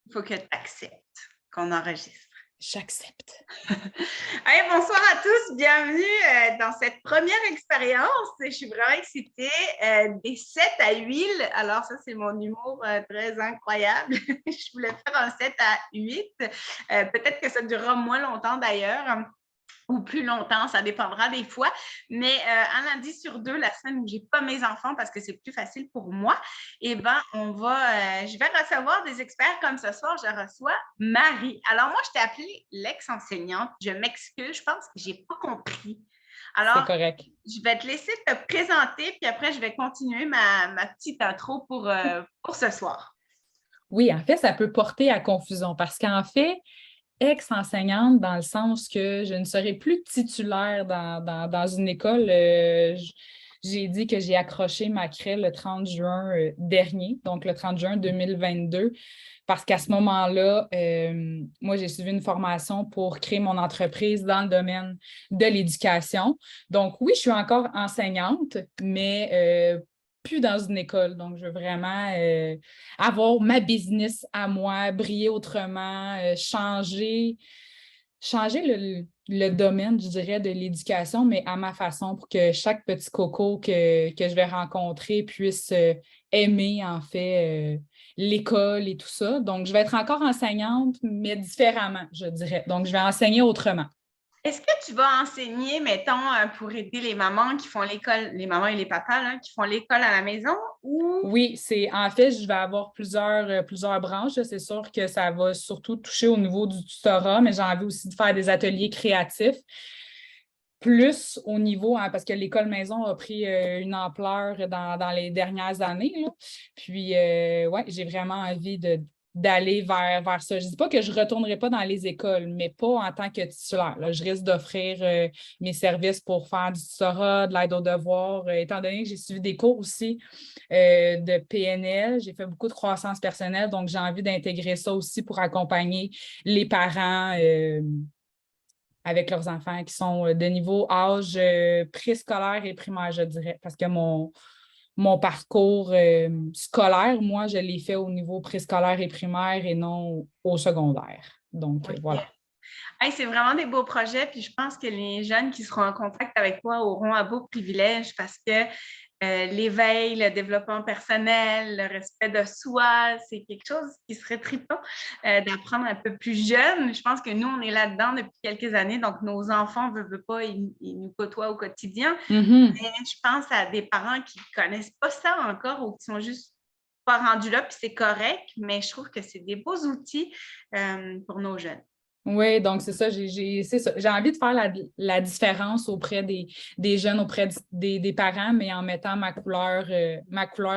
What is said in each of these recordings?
Il faut que tu acceptes qu'on enregistre. J'accepte. Hey, bonsoir à tous, bienvenue dans cette première expérience. Je suis vraiment excitée. Des 7 à huile, alors ça c'est mon humour très incroyable. Je voulais faire un 7 à 8. Peut-être que ça durera moins longtemps d'ailleurs. Ou plus longtemps, ça dépendra des fois. Mais un lundi sur deux, la semaine où j'ai pas mes enfants parce que c'est plus facile pour moi, eh ben, je vais recevoir des experts comme ce soir, je reçois Marie. Alors moi, je t'ai appelée l'ex-enseignante. Je m'excuse, je pense que j'ai pas compris. C'est Alors, correct. je vais te laisser te présenter, puis après, je vais continuer ma petite intro pour ce soir. Oui, en fait, ça peut porter à confusion parce qu'en fait, ex-enseignante dans le sens que je ne serai plus titulaire dans une école. J'ai dit que j'ai accroché ma craie le 30 juin dernier, donc le 30 juin 2022, parce qu'à ce moment-là, moi, j'ai suivi une formation pour créer mon entreprise dans le domaine de l'éducation. Donc, oui, je suis encore enseignante, mais plus dans une école. Donc, je veux vraiment avoir ma business à moi, briller autrement, changer le domaine, je dirais, de l'éducation, mais à ma façon pour que chaque petit coco que je vais rencontrer puisse aimer, en fait, l'école et tout ça. Donc, je vais être encore enseignante, mais différemment, je dirais. Donc, je vais enseigner autrement. Est-ce que tu vas enseigner, mettons, pour aider les mamans qui font l'école, les mamans et les papas là, qui font l'école à la maison ou Oui, c'est en fait, je vais avoir plusieurs branches. Là. C'est sûr que ça va surtout toucher au niveau du tutorat, mais j'ai envie aussi de faire des ateliers créatifs. Plus au niveau, hein, parce que l'école maison a pris une ampleur dans les dernières années. Là. Puis, ouais, j'ai vraiment envie d'aller vers ça. Je ne dis pas que je ne retournerai pas dans les écoles, mais pas en tant que titulaire. Là. Je risque d'offrir mes services pour faire du tutorat, de l'aide aux devoirs, étant donné que j'ai suivi des cours aussi de PNL. J'ai fait beaucoup de croissance personnelle, donc j'ai envie d'intégrer ça aussi pour accompagner les parents. Avec leurs enfants qui sont de niveau âge préscolaire et primaire, je dirais, parce que mon parcours scolaire, moi, je l'ai fait au niveau préscolaire et primaire et non au secondaire. Donc, OK. voilà. Hey, c'est vraiment des beaux projets, puis je pense que les jeunes qui seront en contact avec toi auront un beau privilège parce que l'éveil, le développement personnel, le respect de soi, c'est quelque chose qui serait trippant d'apprendre un peu plus jeune. Je pense que nous, on est là-dedans depuis quelques années, donc nos enfants, veulent pas, ils nous côtoient au quotidien. Mhm. Mais je pense à des parents qui connaissent pas ça encore ou qui sont juste pas rendus là, puis c'est correct, mais je trouve que c'est des beaux outils pour nos jeunes. Oui, donc c'est ça, c'est ça. J'ai envie de faire la différence auprès des jeunes, auprès des parents, mais en mettant ma couleur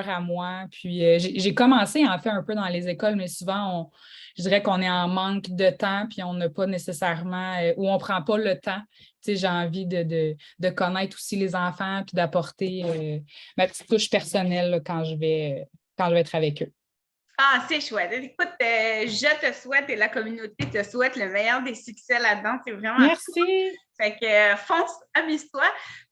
à moi. Puis j'ai commencé en fait un peu dans les écoles, mais souvent, je dirais qu'on est en manque de temps, puis on n'a pas nécessairement, ou on ne prend pas le temps. Tu sais, j'ai envie de connaître aussi les enfants, puis d'apporter ma petite touche personnelle là, quand je vais être avec eux. Ah, c'est chouette. Écoute, je te souhaite et la communauté te souhaite le meilleur des succès là-dedans. C'est vraiment cool. Merci. Fait que fonce, amuse-toi.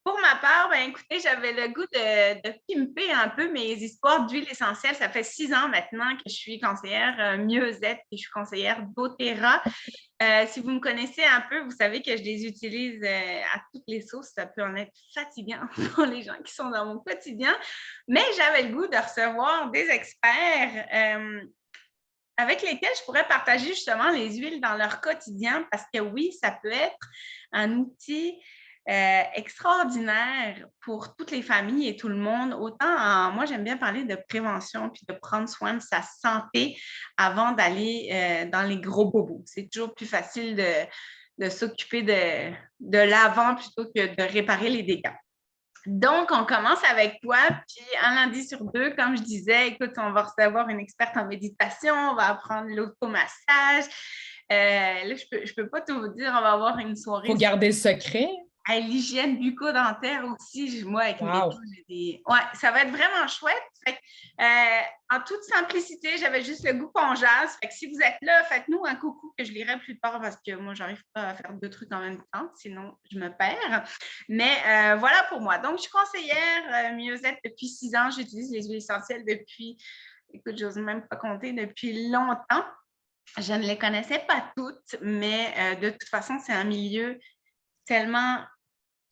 Pour ma part, ben écoutez, j'avais le goût de pimper un peu mes histoires d'huile essentielle. Ça fait 6 ans maintenant que je suis conseillère mieux-être et je suis conseillère doTERRA. Si vous me connaissez un peu, vous savez que je les utilise à toutes les sauces. Ça peut en être fatigant pour les gens qui sont dans mon quotidien. Mais j'avais le goût de recevoir des experts avec lesquels je pourrais partager justement les huiles dans leur quotidien parce que oui, ça peut être un outil extraordinaire pour toutes les familles et tout le monde. Moi, j'aime bien parler de prévention puis de prendre soin de sa santé avant d'aller dans les gros bobos. C'est toujours plus facile de s'occuper de l'avant plutôt que de réparer les dégâts. Donc, on commence avec toi, puis un lundi sur deux, comme je disais, écoute, on va recevoir une experte en méditation, on va apprendre l'automassage. Là, je peux pas tout vous dire, on va avoir une Faut soirée garder le secret. l'hygiène bucco-dentaire aussi. Moi, avec mes dents, Wow. j'ai des. Ouais, ça va être vraiment chouette. Fait que, en toute simplicité, j'avais juste le goût qu'on jase. Fait que si vous êtes là, faites-nous un coucou que je lirai plus tard parce que moi, j'arrive pas à faire deux trucs en même temps, sinon je me perds. Mais voilà pour moi. Donc, je suis conseillère mieux-être depuis 6 ans. J'utilise les huiles essentielles depuis, écoute, j'ose même pas compter, depuis longtemps. Je ne les connaissais pas toutes, mais de toute façon, c'est un milieu tellement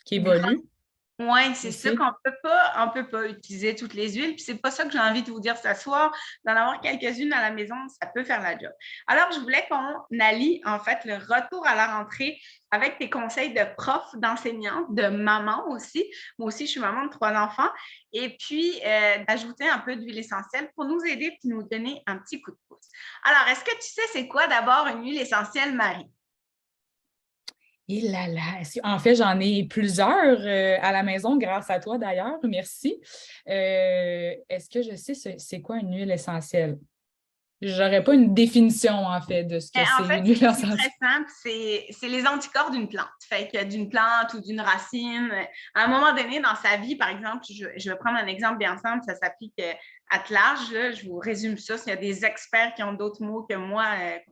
Qui grand. évolue Oui, c'est ça aussi. on peut pas utiliser toutes les huiles. Puis c'est pas ça que j'ai envie de vous dire ce soir. D'en avoir quelques-unes à la maison, ça peut faire la job. Alors, je voulais qu'on allie en fait le retour à la rentrée avec tes conseils de prof, d'enseignante, de maman aussi. Moi aussi, je suis maman de 3 enfants. Et puis, d'ajouter un peu d'huile essentielle pour nous aider et nous donner un petit coup de pouce. Alors, est-ce que tu sais c'est quoi d'abord une huile essentielle, Marie? Et là là, en fait, j'en ai plusieurs à la maison, grâce à toi d'ailleurs, merci. Est-ce que je sais c'est quoi une huile essentielle? J'aurais pas une définition, en fait, de ce que En c'est fait, une huile c'est essentielle. très simple. C'est les anticorps d'une plante. Fait que d'une plante ou d'une racine, à un moment donné dans sa vie, par exemple, je vais prendre un exemple bien simple, ça s'applique à large. Là, je vous résume ça. S'il y a des experts qui ont d'autres mots que moi,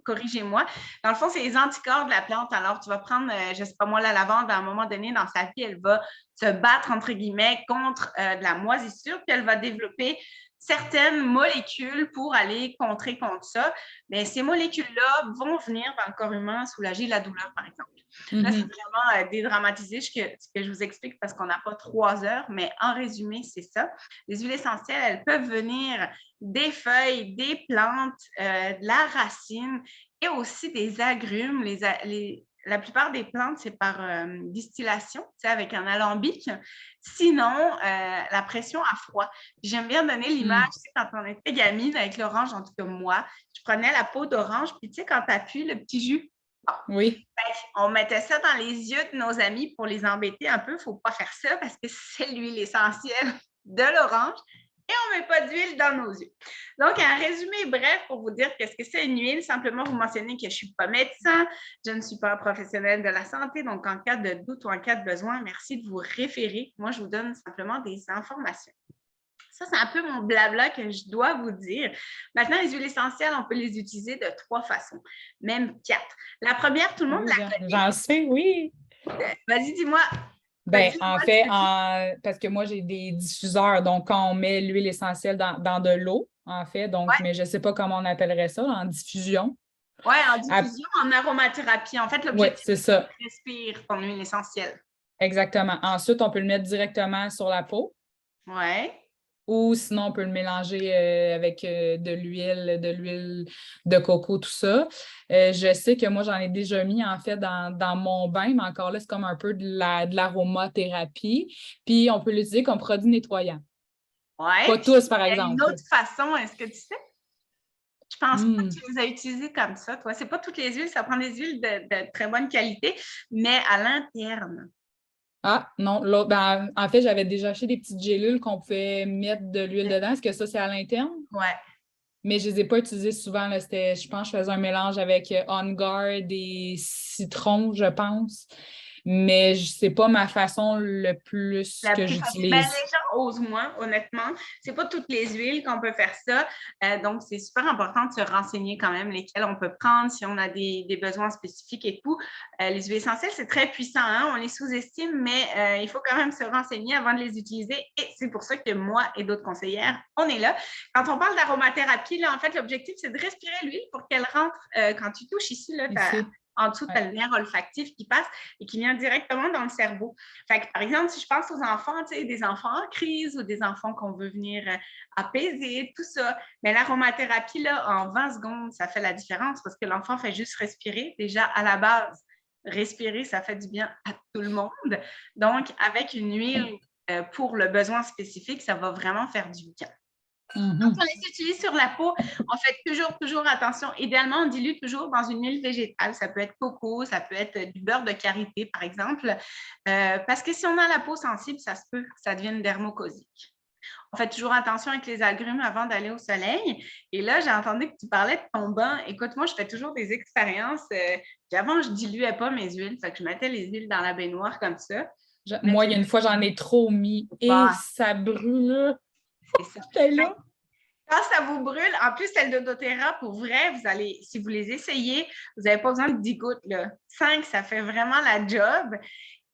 corrigez-moi. Dans le fond, c'est les anticorps de la plante. Alors, tu vas prendre, je ne sais pas moi, la lavande, à un moment donné dans sa vie, elle va se battre, entre guillemets, contre de la moisissure, puis elle va développer certaines molécules pour aller contrer contre ça. Mais ces molécules-là vont venir dans le corps humain soulager la douleur, par exemple. Là, c'est vraiment dédramatisé ce que je vous explique parce qu'on n'a pas 3 heures, mais en résumé, c'est ça. Les huiles essentielles, elles peuvent venir des feuilles, des plantes, de la racine et aussi des agrumes. La plupart des plantes, c'est par distillation, avec un alambic. Sinon, la pression à froid. J'aime bien donner l'image, quand on était gamine avec l'orange, en tout cas moi, je prenais la peau d'orange, puis tu sais, quand tu appuies le petit jus, Oui. on mettait ça dans les yeux de nos amis pour les embêter un peu. Il ne faut pas faire ça parce que c'est l'huile essentielle de l'orange et on ne met pas d'huile dans nos yeux. Donc, un résumé bref pour vous dire qu'est-ce que c'est une huile. Simplement, vous mentionnez que je ne suis pas médecin, je ne suis pas professionnelle de la santé. Donc, en cas de doute ou en cas de besoin, merci de vous référer. Moi, je vous donne simplement des informations. Ça, c'est un peu mon blabla que je dois vous dire. Maintenant, les huiles essentielles, on peut les utiliser de 3 façons, même 4. La première, tout le monde Oui, la connaît. j'en sais, oui. Vas-y, dis-moi. Ben, Vas-y, en dis-moi fait, ce que tu... parce que moi, j'ai des diffuseurs, donc quand on met l'huile essentielle dans de l'eau, en fait, donc, Ouais, mais je ne sais pas comment on appellerait ça, en diffusion. ouais, en diffusion, en aromathérapie. En fait, Oui, l'objectif, c'est c'est que ça, tu respires ton huile essentielle. exactement. Ensuite, on peut le mettre directement sur la peau. Ouais. Ou sinon, on peut le mélanger avec de l'huile de coco, tout ça. Je sais que moi, j'en ai déjà mis en fait dans mon bain, mais encore là, c'est comme un peu de l'aromathérapie. Puis, on peut l'utiliser comme produit nettoyant. Ouais. Pas Puis, tous, par il y a une exemple. autre façon, est-ce que tu sais? Je pense pas que Hmm. tu les as utilisées comme ça, toi. C'est pas toutes les huiles, ça prend des huiles de très bonne qualité, mais à l'interne. Ah, non. En fait, j'avais déjà acheté des petites gélules qu'on pouvait mettre de l'huile dedans. Est-ce que ça, c'est à l'interne? Ouais. Mais je ne les ai pas utilisées souvent. Là. Je pense que je faisais un mélange avec On Guard et citron, je pense. Mais ce n'est pas ma façon le plus La que plus facile. Ben, j'utilise. les gens osent moins, honnêtement. C'est pas toutes les huiles qu'on peut faire ça. Donc, c'est super important de se renseigner quand même lesquelles on peut prendre si on a des besoins spécifiques et tout. Les huiles essentielles, c'est très puissant. Hein? On les sous-estime, mais il faut quand même se renseigner avant de les utiliser. Et c'est pour ça que moi et d'autres conseillères, on est là. Quand on parle d'aromathérapie, là, en fait, l'objectif, c'est de respirer l'huile pour qu'elle rentre. Quand tu touches ici, là, Ici. en dessous, tu as Ouais. le nerf olfactif qui passe et qui vient directement dans le cerveau. Fait que, par exemple, si je pense aux enfants, tu sais, des enfants en crise ou des enfants qu'on veut venir apaiser, tout ça, mais l'aromathérapie, là, en 20 secondes, ça fait la différence parce que l'enfant fait juste respirer. Déjà, à la base, respirer, ça fait du bien à tout le monde. Donc, avec une huile pour le besoin spécifique, ça va vraiment faire du bien. Quand on les utilise sur la peau, on fait toujours attention. Idéalement, on dilue toujours dans une huile végétale. Ça peut être coco, ça peut être du beurre de karité, par exemple. Parce que si on a la peau sensible, ça se peut que ça devienne dermocosique. On fait toujours attention avec les agrumes avant d'aller au soleil. Et là, j'ai entendu que tu parlais de ton bain. Écoute, moi, je fais toujours des expériences. Avant, je ne diluais pas mes huiles. Fait que je mettais les huiles dans la baignoire comme ça. Moi, il y a une fois, j'en ai trop mis et Bah, ça brûle. c'est ça. J'étais là. Quand ça vous brûle, en plus, celle de doTERRA, pour vrai, vous allez, si vous les essayez, vous n'avez pas besoin de 10 gouttes. Là. 5, ça fait vraiment la job.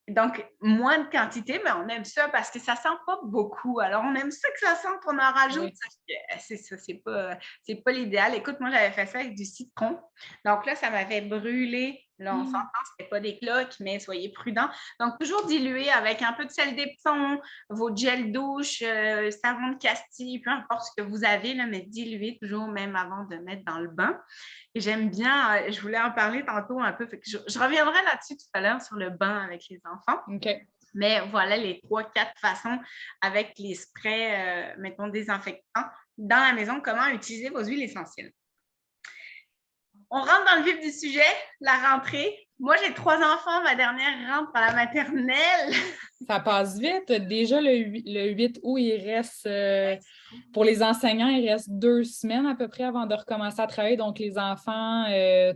Donc, moins de quantité, mais on aime ça parce que ça sent pas beaucoup. Alors, on aime ça que ça sente, on en rajoute. Oui. C'est ça, c'est pas l'idéal. Écoute, moi, j'avais fait ça avec du citron. Donc là, ça m'avait brûlé. Là, on s'entend, c'était pas des cloques, mais soyez prudents. Donc, toujours diluer avec un peu de sel d'Epsom, vos gels douche, savon de Castille, peu importe ce que vous avez, là, mais diluez toujours même avant de mettre dans le bain. Et j'aime bien, je voulais en parler tantôt un peu, fait que je reviendrai là-dessus tout à l'heure sur le bain avec les enfants. OK. Mais voilà les 3-4 façons avec les sprays, mettons, désinfectants dans la maison, comment utiliser vos huiles essentielles. On rentre dans le vif du sujet, la rentrée. Moi, j'ai 3 enfants, ma dernière rentre à la maternelle. Ça passe vite. Déjà, le 8 août, il reste, pour les enseignants, il reste 2 semaines à peu près avant de recommencer à travailler. Donc, les enfants,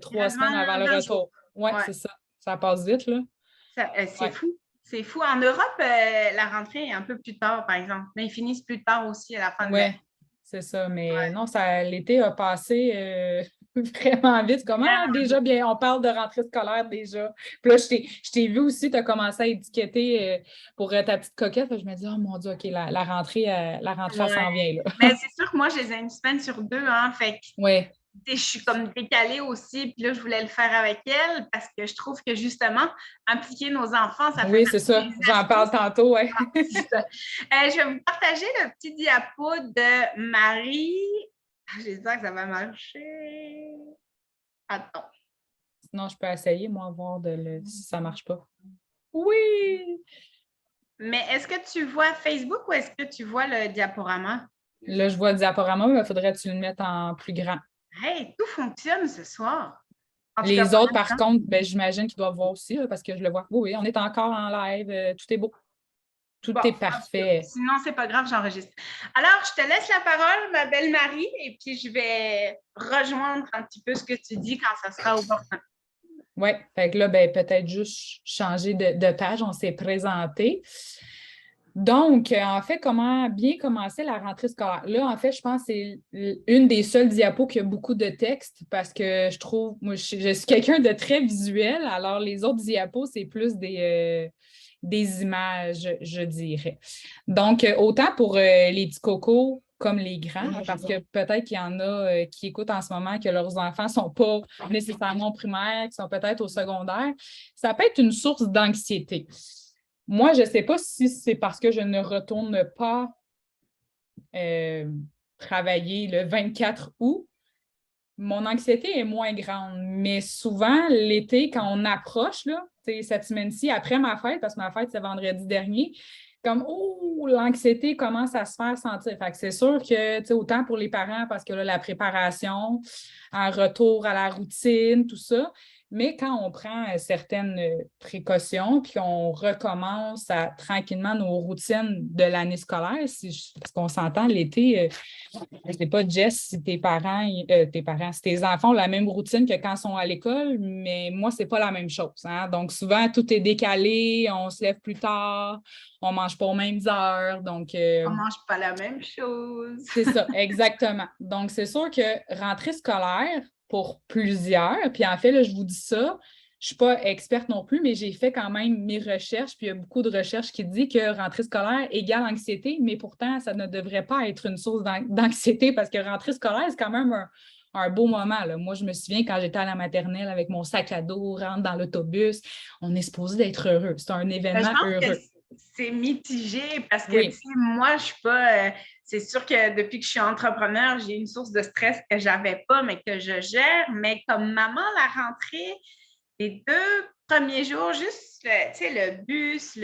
3 semaines avant le retour. Oui, ouais. C'est ça. Ça passe vite, là. C'est fou. C'est fou. En Europe, la rentrée est un peu plus tard, par exemple. Mais ils finissent plus tard aussi à la fin de l'année. Oui, c'est ça. Mais non, l'été a passé vraiment vite. Comment déjà, bien, on parle de rentrée scolaire déjà. Puis là, je t'ai vu aussi, tu as commencé à étiqueter pour ta petite coquette. Je me dis, oh mon Dieu, OK, la rentrée, s'en vient, là. Mais c'est sûr que moi, je les ai une semaine sur 2, hein. Fait que Oui. je suis comme décalée aussi, puis là, je voulais le faire avec elle parce que je trouve que justement, impliquer nos enfants, ça fait Oui, c'est ça. J'en parle tantôt, oui. Je vais vous partager le petit diapo de Marie. J'espère que ça va marcher. Attends. Sinon, je peux essayer, moi, voir si ça ne marche pas. Oui! Mais est-ce que tu vois Facebook ou est-ce que tu vois le diaporama? Là, je vois le diaporama, mais il faudrait que tu le mettes en plus grand. Hey, tout fonctionne ce soir. En tout cas, Les autres, par contre, ben, j'imagine qu'ils doivent voir aussi, là, parce que je le vois. Oui, on est encore en live. Tout est beau. Tout est parfait. Sinon, c'est pas grave, j'enregistre. Alors, je te laisse la parole, ma belle Marie, et puis je vais rejoindre un petit peu ce que tu dis quand ça sera opportun. Oui, fait que là, ben, peut-être juste changer de page. On s'est présenté. Donc, en fait, comment bien commencer la rentrée scolaire? Là, en fait, je pense que c'est une des seules diapos qui a beaucoup de texte parce que je trouve, moi, je suis quelqu'un de très visuel, alors les autres diapos, c'est plus des images, je dirais. Donc, autant pour les petits cocos comme les grands, parce que peut-être qu'il y en a qui écoutent en ce moment que leurs enfants ne sont pas nécessairement au primaire, qui sont peut-être au secondaire, ça peut être une source d'anxiété. Moi, je ne sais pas si c'est parce que je ne retourne pas travailler le 24 août. Mon anxiété est moins grande, mais souvent, l'été, quand on approche, là, cette semaine-ci, après ma fête, parce que ma fête, c'est vendredi dernier, comme, oh, l'anxiété commence à se faire sentir. Fait que c'est sûr que, autant pour les parents, parce que là, la préparation, un retour à la routine, tout ça, mais quand on prend certaines précautions puis qu'on recommence tranquillement nos routines de l'année scolaire, parce qu'on s'entend l'été, je ne sais pas, Jess, si si tes enfants ont la même routine que quand ils sont à l'école, mais moi, ce n'est pas la même chose. Hein? Donc, souvent, tout est décalé, on se lève plus tard, on ne mange pas aux mêmes heures. Donc, on ne mange pas la même chose. C'est ça, exactement. Donc, c'est sûr que rentrée scolaire, pour plusieurs, puis en fait, là, je vous dis ça, je ne suis pas experte non plus, mais j'ai fait quand même mes recherches, puis il y a beaucoup de recherches qui disent que rentrée scolaire égale anxiété, mais pourtant, ça ne devrait pas être une source d'anxiété parce que rentrée scolaire, c'est quand même un beau moment. Là. Moi, je me souviens quand j'étais à la maternelle avec mon sac à dos, rentre dans l'autobus, on est supposé d'être heureux. C'est un événement heureux. C'est mitigé parce que moi, je suis pas. C'est sûr que depuis que je suis entrepreneur, j'ai une source de stress que je n'avais pas, mais que je gère. Mais comme maman, la rentrée, les 2 premiers jours, juste le bus,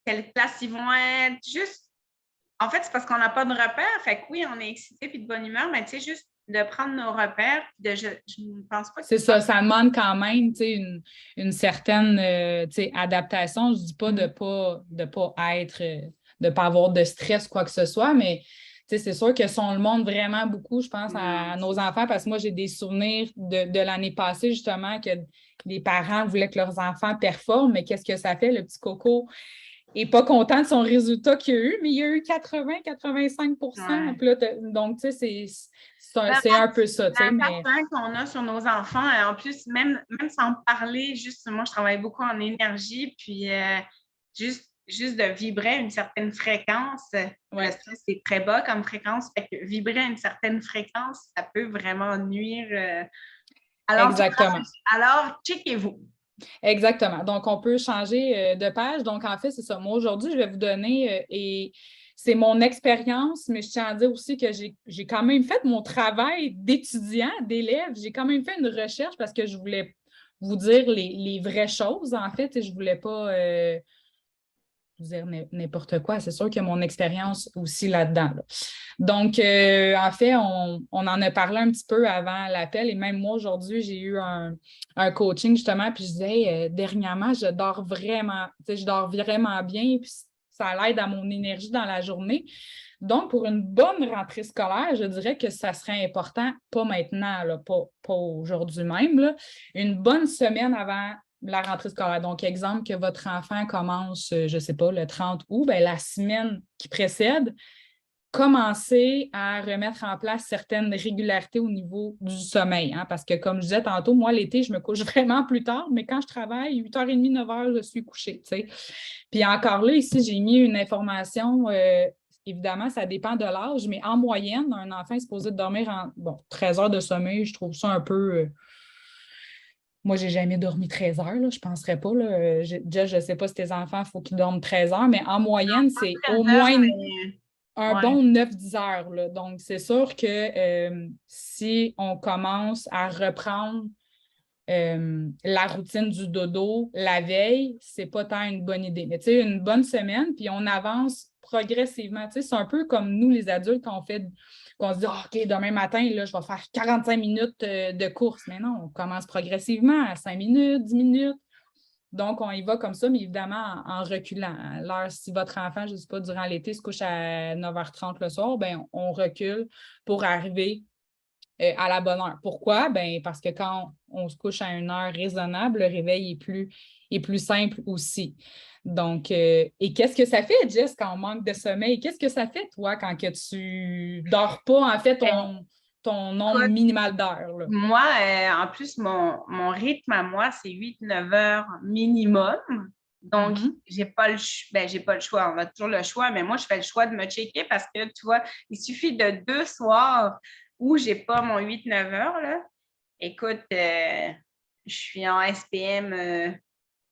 quelle classe ils vont être, juste. En fait, c'est parce qu'on n'a pas de repère. Fait que oui, on est excité puis de bonne humeur, mais tu sais, juste de prendre nos repères. Je ne pense pas que c'est ça, ça demande quand même une certaine adaptation. Je ne dis pas de ne pas être, de pas avoir de stress, quoi que ce soit, mais c'est sûr que si on le montre vraiment beaucoup, je pense, à nos enfants, parce que moi, j'ai des souvenirs de l'année passée, justement, que les parents voulaient que leurs enfants performent, mais qu'est-ce que ça fait, le petit coco? Et pas content de son résultat qu'il y a eu, mais il y a eu 80-85 donc, tu sais, c'est un peu ça. L'impact qu'on a sur nos enfants, en plus, même sans parler, juste, moi, je travaille beaucoup en énergie, puis juste de vibrer à une certaine fréquence. Le stress, c'est très bas comme fréquence. Fait que vibrer à une certaine fréquence, ça peut vraiment nuire à l'entourage. Exactement. Alors, checkez-vous. Exactement. Donc, on peut changer de page. Donc, en fait, c'est ça. Moi, aujourd'hui, je vais vous donner, et c'est mon expérience, mais je tiens à dire aussi que j'ai quand même fait mon travail d'étudiant, d'élève. J'ai quand même fait une recherche parce que je voulais vous dire les vraies choses, en fait, et je ne voulais pas vous dire n'importe quoi. C'est sûr qu'il y a mon expérience aussi là-dedans. Là. Donc, en fait, on en a parlé un petit peu avant l'appel et même moi, aujourd'hui, j'ai eu un coaching justement, puis je disais, hey, dernièrement, je dors vraiment bien, puis ça l'aide à mon énergie dans la journée. Donc, pour une bonne rentrée scolaire, je dirais que ça serait important, pas maintenant, là, pas aujourd'hui même, là, une bonne semaine avant la rentrée scolaire. Donc, exemple que votre enfant commence, je ne sais pas, le 30 août, bien, la semaine qui précède, commencer à remettre en place certaines régularités au niveau du sommeil. Hein, parce que, comme je disais tantôt, moi, l'été, je me couche vraiment plus tard, mais quand je travaille, 8h30, 9h, je suis couchée. T'sais. Puis encore là, ici, j'ai mis une information. Évidemment, ça dépend de l'âge, mais en moyenne, un enfant est supposé dormir 13 heures de sommeil. Je trouve ça un peu. Moi, je n'ai jamais dormi 13 heures, là, je ne penserais pas. Là. Déjà, je ne sais pas si tes enfants, il faut qu'ils dorment 13 heures, mais en moyenne, c'est au 13 heures, moins mais... un Ouais. bon 9-10 heures. Là. Donc, c'est sûr que si on commence à reprendre la routine du dodo la veille, c'est pas tant une bonne idée. Mais tu sais, une bonne semaine, puis on avance progressivement. Tu sais, c'est un peu comme nous, les adultes, qu'on se dit, OK, demain matin, là, je vais faire 45 minutes de course. Mais non, on commence progressivement à 5 minutes, 10 minutes. Donc, on y va comme ça, mais évidemment en reculant. L'heure, si votre enfant, je ne sais pas, durant l'été, se couche à 9h30 le soir, bien, on recule pour arriver à la bonne heure. Pourquoi? Ben, parce que quand on se couche à une heure raisonnable, le réveil est plus simple aussi. Donc, et qu'est-ce que ça fait, Jess, quand on manque de sommeil? Qu'est-ce que ça fait, toi, quand que tu ne dors pas, en fait, ton nombre Écoute, minimal d'heures? Là? moi, en plus, mon rythme à moi, c'est 8-9 heures minimum. Donc, j'ai pas le choix. On a toujours le choix, mais moi, je fais le choix de me checker parce que, tu vois, il suffit de 2 soirs où j'ai pas mon 8-9 heures, là. Écoute, je suis en SPM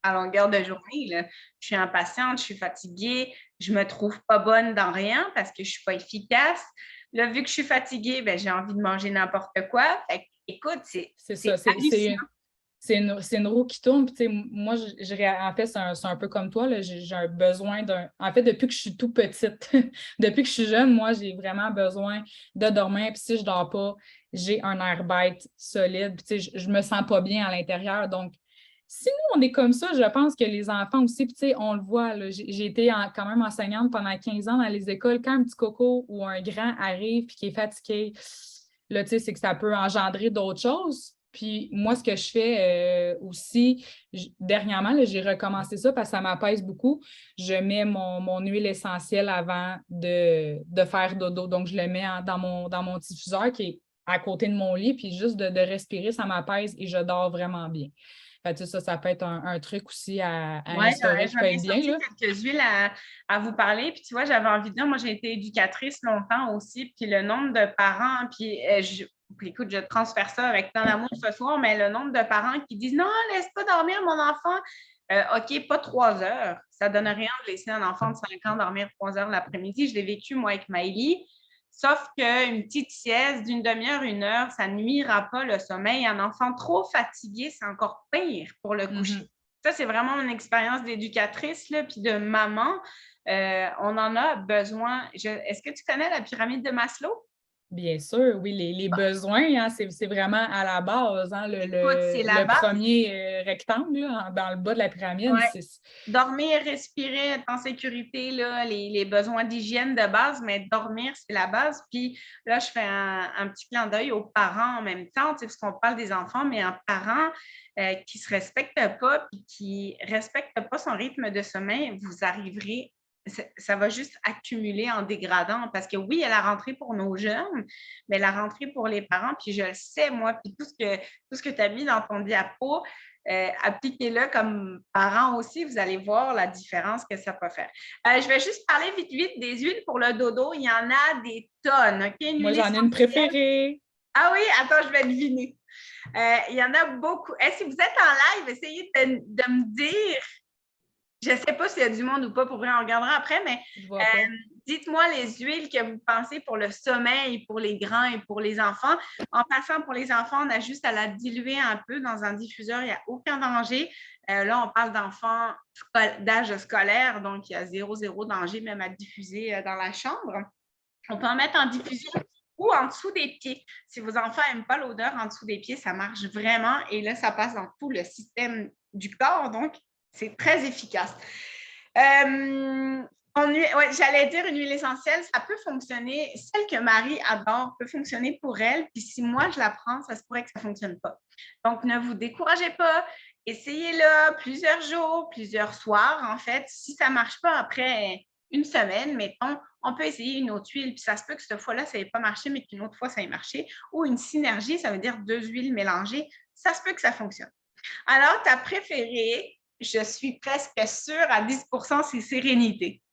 à longueur de journée, là. Je suis impatiente, je suis fatiguée, je me trouve pas bonne dans rien parce que je suis pas efficace. Là, vu que je suis fatiguée, ben, j'ai envie de manger n'importe quoi. Fait que, écoute, c'est ça, hallucinant. c'est une roue qui tourne. Puis, moi, en fait, c'est un peu comme toi. Là, j'ai un besoin d'un. En fait, depuis que je suis tout petite, depuis que je suis jeune, moi, j'ai vraiment besoin de dormir. Puis si je ne dors pas, j'ai un air bête solide. Puis, je ne me sens pas bien à l'intérieur. Donc, si nous, on est comme ça, je pense que les enfants aussi, puis on le voit, là, j'ai été quand même enseignante pendant 15 ans dans les écoles. Quand un petit coco ou un grand arrive et qui est fatigué, là, c'est que ça peut engendrer d'autres choses. Puis moi, ce que je fais aussi, dernièrement, là, j'ai recommencé ça parce que ça m'apaise beaucoup. Je mets mon huile essentielle avant de faire dodo. Donc, je le mets dans mon diffuseur qui est à côté de mon lit, puis juste de respirer, ça m'apaise et je dors vraiment bien. Fait que, ça peut être un truc aussi à Ouais, instaurer qui j'en peut ai être bien. sorti Là. quelques huiles à vous parler. Puis tu vois, j'avais envie de dire, moi, j'ai été éducatrice longtemps aussi. Puis le nombre de parents, puis écoute, je transfère ça avec tant d'amour ce soir, mais le nombre de parents qui disent non, laisse pas dormir mon enfant. OK, pas 3 heures. Ça donne rien de laisser un enfant de 5 ans dormir 3 heures l'après-midi. Je l'ai vécu, moi, avec Maëlie. Sauf qu'une petite sieste d'une demi-heure, 1 heure, ça ne nuira pas le sommeil. Un enfant trop fatigué, c'est encore pire pour le coucher. Ça, c'est vraiment une expérience d'éducatrice, là, puis de maman. On en a besoin. Est-ce que tu connais la pyramide de Maslow? Bien sûr, oui, les besoins, hein, c'est vraiment à la base. Hein, Écoute, c'est la le base. premier rectangle là, dans le bas de la pyramide. Ouais. Dormir, respirer, être en sécurité, là, les besoins d'hygiène de base, mais dormir, c'est la base. Puis là, je fais un petit clin d'œil aux parents en même temps, parce qu'on parle des enfants, mais un parent qui ne se respecte pas et qui ne respecte pas son rythme de sommeil, vous arriverez, ça va juste accumuler en dégradant. Parce que oui, il y a la rentrée pour nos jeunes, mais la rentrée pour les parents, puis je le sais, moi, puis tout ce que tu as mis dans ton diapo, appliquez-le comme parents aussi, vous allez voir la différence que ça peut faire. Je vais juste parler vite, vite des huiles pour le dodo. Il y en a des tonnes, OK? Une Moi, huile j'en ai une essentielle. préférée. Ah oui, attends, je vais deviner. Il y en a beaucoup. Si vous êtes en live, essayez de me dire, je ne sais pas s'il y a du monde ou pas, pour vrai, on regardera après, mais Je vois pas. dites-moi les huiles que vous pensez pour le sommeil, pour les grands et pour les enfants. En passant, pour les enfants, on a juste à la diluer un peu dans un diffuseur, il n'y a aucun danger. Là, on parle d'enfants d'âge scolaire, donc il y a zéro danger même à diffuser dans la chambre. On peut en mettre en diffusion ou en dessous des pieds. Si vos enfants n'aiment pas l'odeur en dessous des pieds, ça marche vraiment. Et là, ça passe dans tout le système du corps. Donc, c'est très efficace. J'allais dire une huile essentielle, ça peut fonctionner. Celle que Marie adore peut fonctionner pour elle. Puis si moi, je la prends, ça se pourrait que ça ne fonctionne pas. Donc, ne vous découragez pas. Essayez-le plusieurs jours, plusieurs soirs, en fait. Si ça ne marche pas après une semaine, mettons, on peut essayer une autre huile. Puis ça se peut que cette fois-là, ça n'ait pas marché, mais qu'une autre fois, ça ait marché. Ou une synergie, ça veut dire 2 huiles mélangées. Ça se peut que ça fonctionne. Alors, ta préférée, je suis presque sûre à 10%, c'est Sérénité.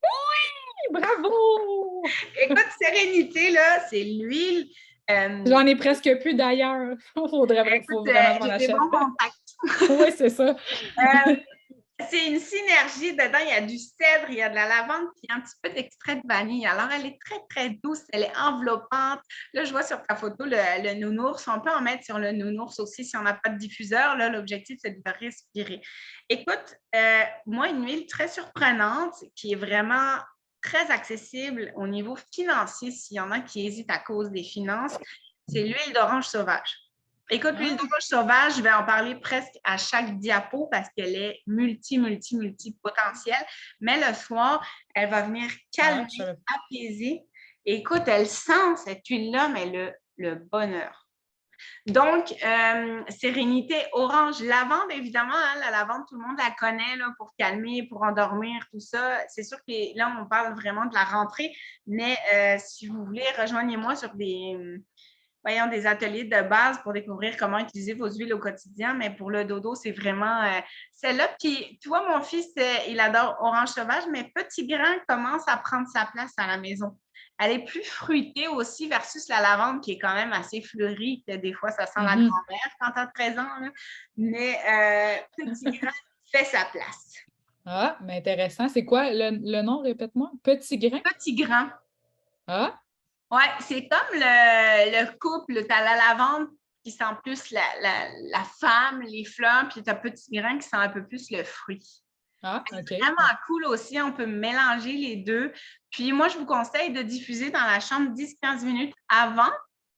Oui, bravo! Écoute, Sérénité, là, c'est l'huile. J'en ai presque plus d'ailleurs. Faut vraiment que je m'en J'ai des achète. bons contacts. Oui, c'est ça. C'est une synergie. Dedans, il y a du cèdre, il y a de la lavande, puis un petit peu d'extrait de vanille. Alors, elle est très, très douce. Elle est enveloppante. Là, je vois sur ta photo le nounours. On peut en mettre sur le nounours aussi si on n'a pas de diffuseur. Là, l'objectif, c'est de respirer. Écoute, moi, une huile très surprenante qui est vraiment très accessible au niveau financier, s'il y en a qui hésitent à cause des finances, c'est l'huile d'orange sauvage. Écoute, l'huile d'orange sauvage, je vais en parler presque à chaque diapo parce qu'elle est multi potentielle. Mais le soir, elle va venir calmer, apaiser. Et écoute, elle sent cette huile-là, mais le bonheur. Donc, sérénité, orange, lavande, évidemment, hein, la lavande, tout le monde la connaît là, pour calmer, pour endormir, tout ça. C'est sûr que là, on parle vraiment de la rentrée, mais si vous voulez, rejoignez-moi sur des ateliers de base pour découvrir comment utiliser vos huiles au quotidien. Mais pour le dodo, c'est vraiment celle-là. Puis, tu vois, mon fils, il adore orange sauvage, mais petit grain commence à prendre sa place à la maison. Elle est plus fruitée aussi versus la lavande qui est quand même assez fleurie, que des fois, ça sent la grand-mère quand tu as 13 ans. Là. Mais petit grain fait sa place. Ah, mais intéressant. C'est quoi le nom, répète-moi? Petit grain? Petit grain. Ah, Oui, c'est comme le couple. Tu as la lavande qui sent plus la femme, les fleurs, puis tu as petit grain qui sent un peu plus le fruit. OK. C'est vraiment cool aussi. On peut mélanger les deux. Puis moi, je vous conseille de diffuser dans la chambre 10-15 minutes avant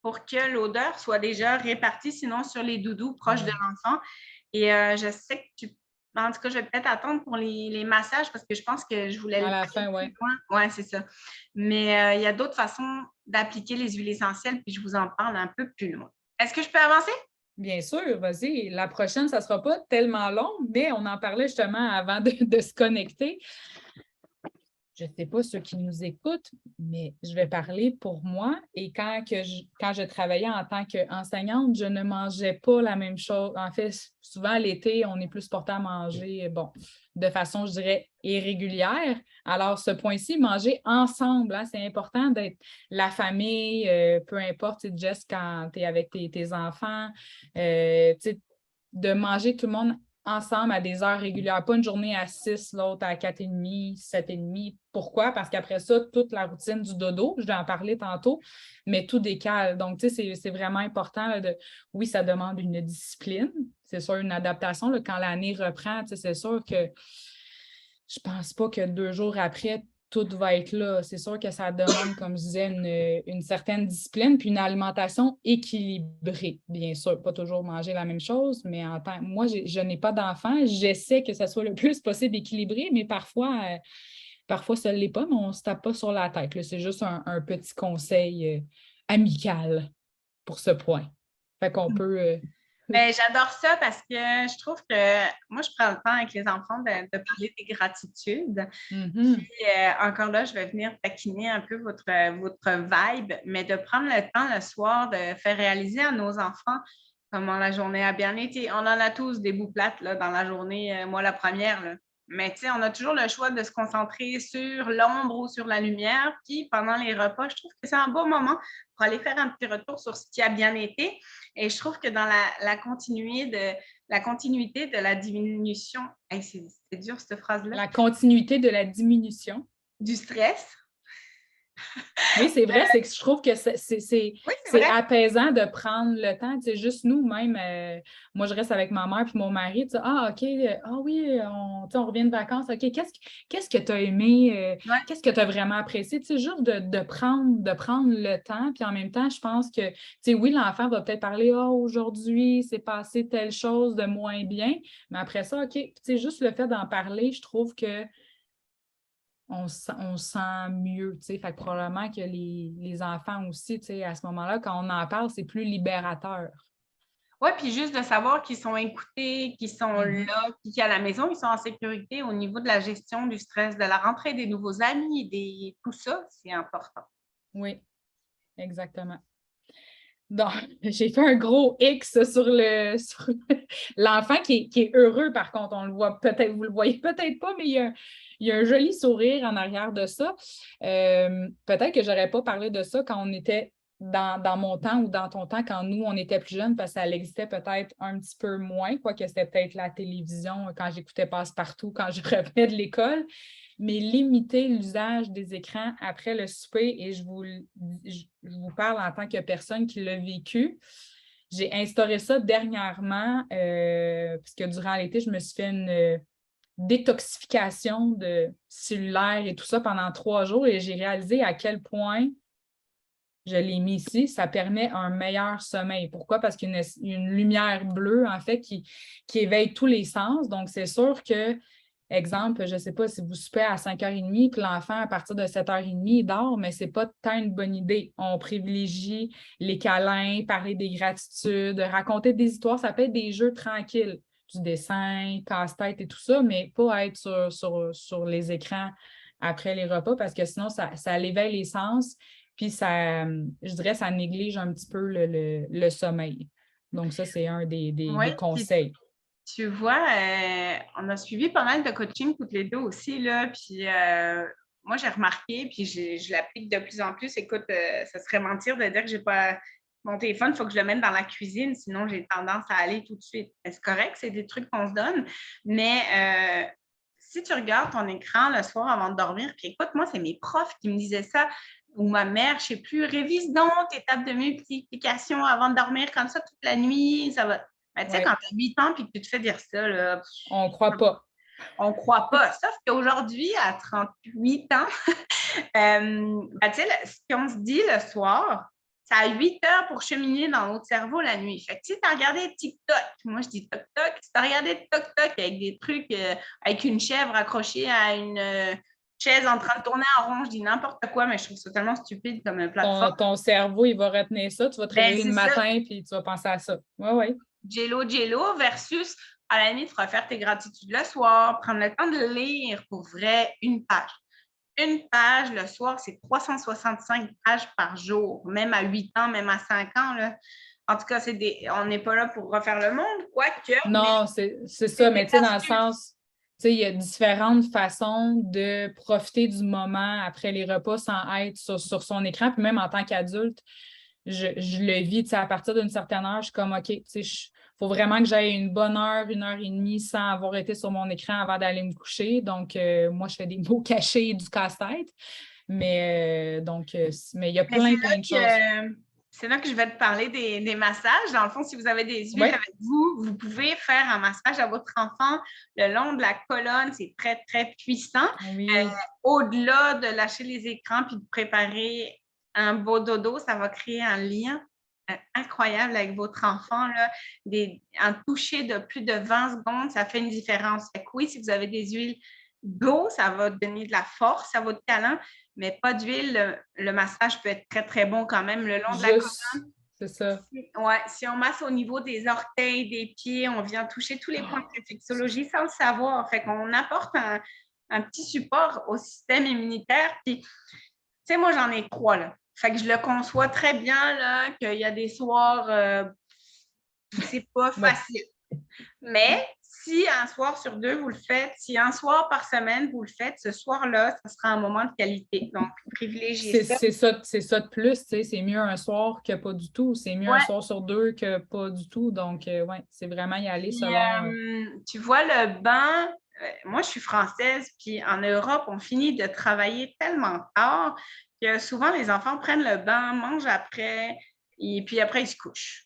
pour que l'odeur soit déjà répartie, sinon sur les doudous proches de l'enfant. Et je sais que en tout cas, je vais peut-être attendre pour les massages parce que je pense que je voulais À la fin, oui. Oui, c'est ça. Mais il y a d'autres façons d'appliquer les huiles essentielles, puis je vous en parle un peu plus loin. Est-ce que je peux avancer? Bien sûr, vas-y. La prochaine, ça ne sera pas tellement long, mais on en parlait justement avant de se connecter. Je ne sais pas ceux qui nous écoutent, mais je vais parler pour moi. Et quand je travaillais en tant qu'enseignante, je ne mangeais pas la même chose. En fait, souvent l'été, on est plus porté à manger, de façon, je dirais, irrégulière. Alors, ce point-ci, manger ensemble, hein, c'est important d'être la famille, peu importe, Jess, quand tu es avec tes enfants, de manger tout le monde ensemble à des heures régulières, pas une journée à 6, l'autre à 4h30, 7h30. Pourquoi? Parce qu'après ça, toute la routine du dodo, je vais en parler tantôt, mais tout décale. Donc, tu sais, c'est vraiment important. Là, oui, ça demande une discipline, c'est sûr, une adaptation. Là, quand l'année reprend, tu sais, c'est sûr que je pense pas que 2 jours après, tout va être là. C'est sûr que ça demande, comme je disais, une certaine discipline puis une alimentation équilibrée, bien sûr. Pas toujours manger la même chose, mais moi, je n'ai pas d'enfant. J'essaie que ça soit le plus possible équilibré, mais parfois ça ne l'est pas, mais on ne se tape pas sur la tête. Là. C'est juste un petit conseil amical pour ce point. Fait qu'on peut... Mais j'adore ça parce que je trouve que moi, je prends le temps avec les enfants de parler des gratitudes. Puis encore là, je vais venir taquiner un peu votre vibe, mais de prendre le temps le soir de faire réaliser à nos enfants comment la journée a bien été. On en a tous des bouts plates là, dans la journée, moi la première. Là. Mais tu sais, on a toujours le choix de se concentrer sur l'ombre ou sur la lumière. Puis pendant les repas, je trouve que c'est un bon moment pour aller faire un petit retour sur ce qui a bien été. Et je trouve que dans la continuité de la diminution, hey, c'est dur cette phrase-là, La continuité de la diminution. du stress. Oui, c'est vrai, c'est que je trouve que Oui, c'est c'est vrai. apaisant de prendre le temps. Tu sais, juste nous, même, moi, je reste avec ma mère puis mon mari. Tu sais, ah, OK, ah oui, tu sais, on revient de vacances. OK, qu'est-ce que tu as aimé? Ouais. Qu'est-ce que tu as vraiment apprécié? Tu sais, juste de prendre le temps. Puis en même temps, je pense que, tu sais, oui, l'enfant va peut-être parler, ah, aujourd'hui, c'est passé telle chose de moins bien. Mais après ça, OK, tu sais, juste le fait d'en parler, je trouve que on se sent mieux, tu sais. Fait que probablement que les enfants aussi, tu sais, à ce moment-là, quand on en parle, c'est plus libérateur. Oui, puis juste de savoir qu'ils sont écoutés, qu'ils sont Mhm. là, puis qu'à la maison, ils sont en sécurité au niveau de la gestion du stress, de la rentrée des nouveaux amis, tout ça, c'est important. Oui, exactement. Donc, j'ai fait un gros X sur l'enfant qui est heureux, par contre. On le voit peut-être, vous le voyez peut-être pas, mais il y a un joli sourire en arrière de ça. Peut-être que j'aurais pas parlé de ça quand on était dans mon temps ou dans ton temps, quand nous, on était plus jeunes, parce que ça existait peut-être un petit peu moins, quoique c'était peut-être la télévision quand j'écoutais Passe-Partout, quand je revenais de l'école, mais limiter l'usage des écrans après le souper, et je vous parle en tant que personne qui l'a vécu. J'ai instauré ça dernièrement, puisque durant l'été, je me suis fait une détoxification de cellulaire et tout ça pendant 3 jours, et j'ai réalisé à quel point je l'ai mis ici, ça permet un meilleur sommeil. Pourquoi? Parce qu'il y a une lumière bleue, en fait, qui éveille tous les sens. Donc, c'est sûr que, exemple, je ne sais pas si vous soupez à 5h30, puis l'enfant, à partir de 7h30, il dort, mais ce n'est pas tant une bonne idée. On privilégie les câlins, parler des gratitudes, raconter des histoires. Ça peut être des jeux tranquilles, du dessin, casse-tête et tout ça, mais pas être sur les écrans après les repas, parce que sinon, ça l'éveille les sens. Puis ça, je dirais, ça néglige un petit peu le sommeil. Donc, ça, c'est un Oui, des puis conseils. tu vois, on a suivi pas mal de coaching toutes les deux aussi, là, puis moi, j'ai remarqué, puis je l'applique de plus en plus. Écoute, ça serait mentir de dire que j'ai pas mon téléphone, il faut que je le mette dans la cuisine, sinon j'ai tendance à aller tout de suite. C'est correct, c'est des trucs qu'on se donne, mais si tu regardes ton écran le soir avant de dormir, puis écoute, moi, c'est mes profs qui me disaient ça, ou ma mère, je sais plus, révise donc tes tables de multiplication avant de dormir, comme ça toute la nuit, ça va. Ben, tu sais, Oui, quand tu as 8 ans et que tu te fais dire ça, là, on ne croit pas. on ne croit pas. Sauf qu'aujourd'hui, à 38 ans, ben, tu sais, ce qu'on se dit le soir, ça a 8 heures pour cheminer dans notre cerveau la nuit. Fait que si tu as regardé TikTok, moi je dis TikTok, si tu as regardé TikTok avec des trucs, avec une chèvre accrochée à une chaise en train de tourner en rond, je dis n'importe quoi, mais je trouve ça tellement stupide comme plateforme. Ton cerveau, il va retenir ça. Tu vas te Ben, réveiller le c'est ça. matin puis tu vas penser à ça. Oui, oui. Jello versus, à la limite, refaire tes gratitudes le soir, prendre le temps de lire pour vrai une page. Une page le soir, c'est 365 pages par jour, même à 8 ans, même à 5 ans. Là. En tout cas, on n'est pas là pour refaire le monde, quoique, mais Non, c'est c'est ça, des mais tu sais, dans le astuces. sens, tu sais, il y a différentes façons de profiter du moment après les repas sans être sur son écran. Puis même en tant qu'adulte, je le vis, tu sais, à partir d'une certaine heure, je suis comme, OK, tu sais, faut vraiment que j'aille une bonne heure, 1h30 sans avoir été sur mon écran avant d'aller me coucher. Donc, moi, je fais des mots cachés et du casse-tête. Mais mais il y a Mais c'est plein de choses. c'est là que je vais te parler des massages. Dans le fond, si vous avez des huiles Oui, avec vous, vous pouvez faire un massage à votre enfant le long de la colonne. C'est très, très puissant. oui. Au-delà de lâcher les écrans puis de préparer un beau dodo, ça va créer un lien incroyable avec votre enfant. Là. Un toucher de plus de 20 secondes, ça fait une différence. Fait que oui, si vous avez des huiles d'eau, ça va donner de la force à votre câlin, mais pas d'huile. Le massage peut être très, très bon quand même le long de la Juste, c'est ça. Ouais, si on masse au niveau des orteils, des pieds, on vient toucher tous les points de réflexologie sans le savoir. Fait qu'on apporte un petit support au système immunitaire. Puis, tu sais, moi, j'en ai 3, là. Fait que je le conçois très bien, là, qu'il y a des soirs, c'est pas Ouais. facile. Mais si un soir sur deux, vous le faites, si un soir par semaine, vous le faites, ce soir-là, ça sera un moment de qualité. Donc, privilégiez ça. C'est ça de plus, tu sais, c'est mieux un soir que pas du tout. C'est mieux un Ouais. soir sur deux que pas du tout. Donc, ouais, c'est vraiment y aller Puis, selon. tu vois, le bain, moi, je suis française, puis en Europe, on finit de travailler tellement tard que souvent, les enfants prennent le bain, mangent après, et puis après, ils se couchent.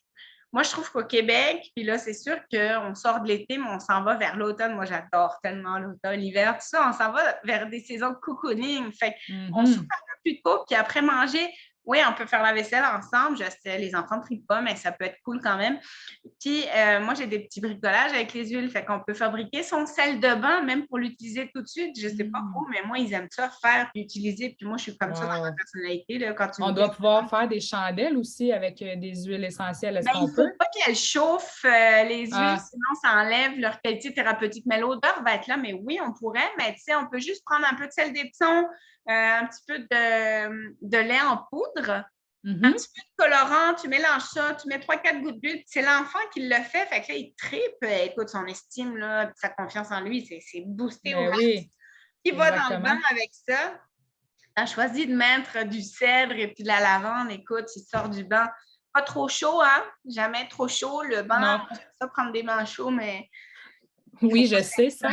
Moi, je trouve qu'au Québec, puis là, c'est sûr qu'on sort de l'été, mais on s'en va vers l'automne. Moi, j'adore tellement l'automne, l'hiver, tout ça. On s'en va vers des saisons de cocooning. Fait qu'on soupe Mhm. un peu plus tôt, puis après manger, oui, on peut faire la vaisselle ensemble. Je sais, les enfants ne trient pas, mais ça peut être cool quand même. Puis, moi, j'ai des petits bricolages avec les huiles. Fait qu'on peut fabriquer son sel de bain, même pour l'utiliser tout de suite. Je ne sais pas Mm. trop, mais moi, ils aiment ça faire puis utiliser. Puis moi, je suis comme ça dans ma Wow. personnalité. Là, quand tu me On dis, doit pouvoir faire des chandelles aussi avec des huiles essentielles. Est-ce ben, il qu'on ne faut peut? pas qu'elles chauffent les huiles, Ah, sinon ça enlève leur qualité thérapeutique. Mais l'odeur va être là, mais oui, on pourrait. Mais tu sais, on peut juste prendre un peu de sel d'Epsom, un petit peu de lait en poudre, un mhm. petit peu de colorant, tu mélanges ça, tu mets 3-4 gouttes d'huile. C'est l'enfant qui le fait. Fait que là, il tripe. Écoute, son estime, là, sa confiance en lui, c'est boosté au Ben max. oui, Il va dans le bain exactement. avec ça. A choisi de mettre du cèdre et puis de la lavande. Écoute, il sort du bain. Pas trop chaud, hein? Jamais trop chaud. Le bain, Non, j'aime ça prendre des bains chauds, mais il faut oui, pas je que sais ça.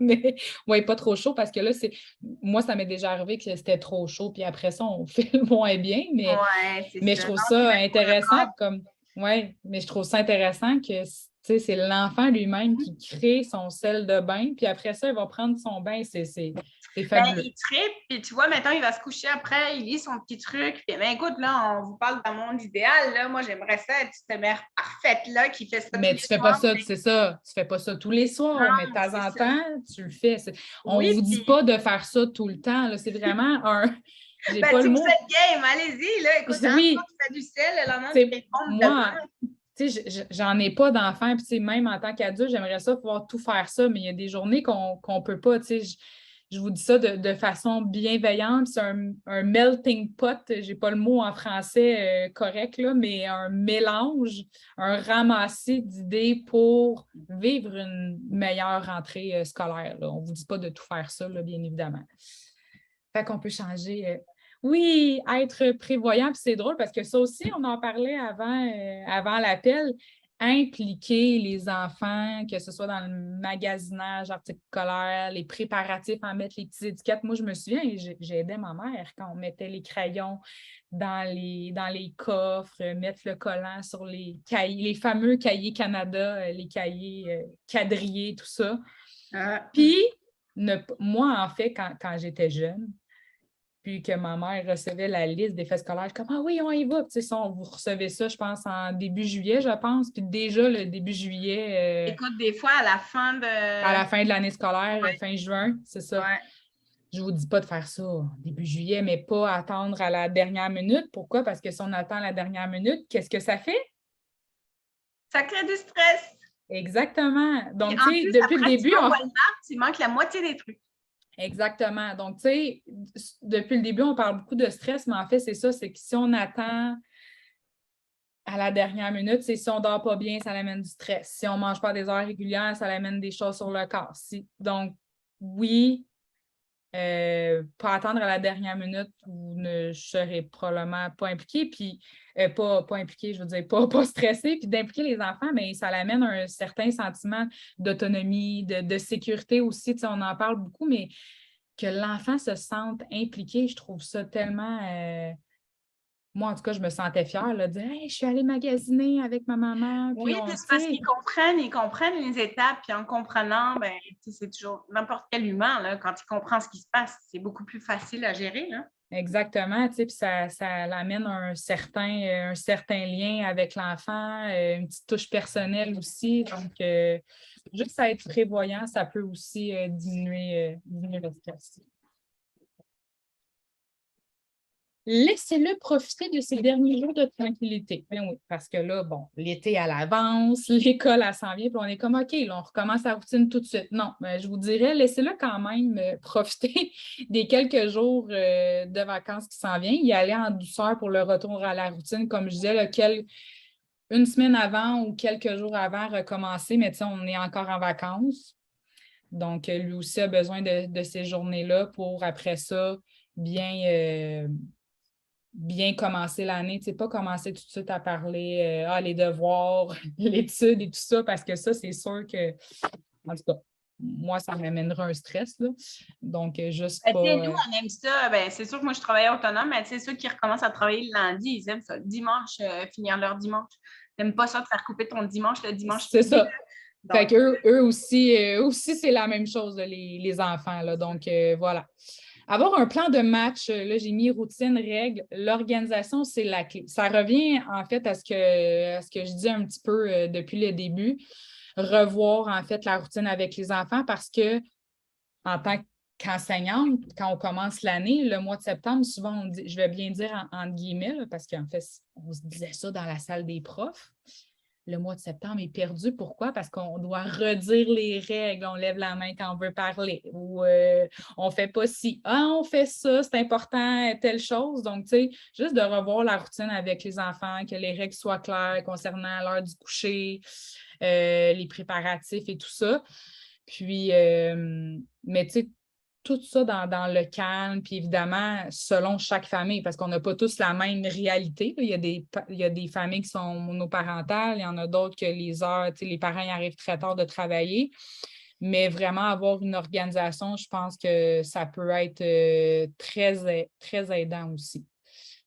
Mais oui, pas trop chaud parce que là, c'est moi, ça m'est déjà arrivé que c'était trop chaud, puis après ça, on fait le moins bien, ouais, c'est mais je ça. trouve Non, c'est ça même pour le intéressant corps. comme ouais, mais je trouve ça intéressant que tu sais, c'est l'enfant lui-même qui crée son sel de bain, puis après ça, il va prendre son bain. C'est Ben, fabuleux. il tripe, puis tu vois, maintenant, il va se coucher après, il lit son petit truc. Puis, ben, écoute, là, on vous parle d'un monde idéal. Là. Moi, j'aimerais ça être cette mère parfaite là, qui fait ça tous Mais les tu fais pas soirs. ça, c'est ça. Tu fais pas ça tous les soirs, mais de Non, temps c'est en ça. temps, tu le fais. On Oui, vous dit puis pas de faire ça tout le temps, là. C'est vraiment un. J'ai ben, pas le si vous mot. êtes game, allez-y, là. Écoute, un soir, Oui, tu fais du sel, le lendemain, tu tu fais sais, une pompe de moi, bain. tu sais, j'en ai pas d'enfants, puis tu sais, même en tant qu'adulte, j'aimerais ça pouvoir tout faire ça, mais il y a des journées qu'on peut pas, tu sais. Je vous dis ça de façon bienveillante. C'est un melting pot, j'ai pas le mot en français correct, là, mais un mélange, un ramassis d'idées pour vivre une meilleure rentrée scolaire, là. On ne vous dit pas de tout faire ça, là, bien évidemment. Fait qu'on peut changer. Oui, être prévoyant, puis c'est drôle parce que ça aussi, on en parlait avant l'appel, impliquer les enfants, que ce soit dans le magasinage, articles scolaires, les préparatifs, en mettre les petites étiquettes. Moi, je me souviens, j'ai aidé ma mère quand on mettait les crayons dans les coffres, mettre le collant sur les cahiers, les fameux cahiers Canada, les cahiers quadrillés, tout ça. Ah. Puis, moi, en fait, quand j'étais jeune, puis que ma mère recevait la liste des faits scolaires, je suis comme ah oui, on y va. Puis, ça, vous recevez ça, je pense, en début juillet, je pense. Puis déjà, le début juillet, Écoute, des fois, à la fin à de. la fin de l'année scolaire, Ouais, fin juin, c'est ça. ouais. Je ne vous dis pas de faire ça début juillet, mais pas attendre à la dernière minute. Pourquoi? Parce que si on attend à la dernière minute, qu'est-ce que ça fait? Ça crée du stress. Exactement. Puis Donc, tu en sais, plus, depuis le après, tu début, vas au Walmart, tu manques la moitié des trucs. exactement. Donc, tu sais, depuis le début, on parle beaucoup de stress, mais en fait, c'est ça, c'est que si on attend à la dernière minute, c'est si on ne dort pas bien, ça amène du stress. Si on ne mange pas des heures régulières, ça amène des choses sur le corps. Donc, oui, pas attendre à la dernière minute, vous ne serez probablement pas impliqué, puis pas impliqué, je veux dire, pas stressé, puis d'impliquer les enfants, mais ça amène un certain sentiment d'autonomie, de sécurité aussi. Tu sais, on en parle beaucoup, mais que l'enfant se sente impliqué, je trouve ça tellement. Moi, en tout cas, je me sentais fière là, de dire hey, je suis allée magasiner avec ma maman. Puis Oui, on, puis tu c'est parce sais, qu'ils comprennent les étapes, puis en comprenant, ben, c'est toujours n'importe quel humain, là, quand il comprend ce qui se passe, c'est beaucoup plus facile à gérer. Là. exactement, tu sais, puis ça amène un certain lien avec l'enfant, une petite touche personnelle aussi. Donc, juste à être prévoyant, ça peut aussi diminuer le stress. Laissez-le profiter de ces derniers jours de tranquillité. Ben oui, parce que là, bon, l'été à l'avance, l'école, elle s'en vient, puis on est comme, OK, là, on recommence la routine tout de suite. Non, mais je vous dirais, laissez-le quand même profiter des quelques jours de vacances qui s'en viennent, y aller en douceur pour le retour à la routine, comme je disais, une semaine avant ou quelques jours avant recommencer, mais on est encore en vacances. Donc, lui aussi a besoin de ces journées-là pour, après ça, bien commencer l'année. Tu sais, pas commencer tout de suite à parler les devoirs, l'étude et tout ça, parce que ça, c'est sûr que, en tout cas, moi, ça m'amènera un stress, là. Donc, juste pas... Nous, on aime ça. C'est sûr que moi, je travaillais autonome, mais ceux qui recommencent à travailler le lundi, ils aiment ça. Dimanche, finir leur dimanche. T'aimes pas ça de faire couper ton dimanche le dimanche C'est midi, ça. là. Fait qu'eux aussi, c'est la même chose, là, les enfants. Là. Donc, voilà. Avoir un plan de match, là, j'ai mis routine, règles. L'organisation, c'est la clé. Ça revient, en fait, à ce que je dis un petit peu depuis le début. Revoir, en fait, la routine avec les enfants parce que, en tant qu'enseignante, quand on commence l'année, le mois de septembre, souvent, on dit, je vais bien dire entre guillemets, là, parce qu'en fait, on se disait ça dans la salle des profs. Le mois de septembre est perdu. Pourquoi? Parce qu'on doit redire les règles. On lève la main quand on veut parler. Ou on ne fait pas ci. Ah, on fait ça, c'est important, telle chose. Donc, tu sais, juste de revoir la routine avec les enfants, que les règles soient claires concernant l'heure du coucher, les préparatifs et tout ça. Puis, mais tu sais, tout ça dans le calme, puis évidemment, selon chaque famille, parce qu'on n'a pas tous la même réalité. Il y a des familles qui sont monoparentales, il y en a d'autres que les heures, les parents y arrivent très tard de travailler. Mais vraiment avoir une organisation, je pense que ça peut être très, très aidant aussi.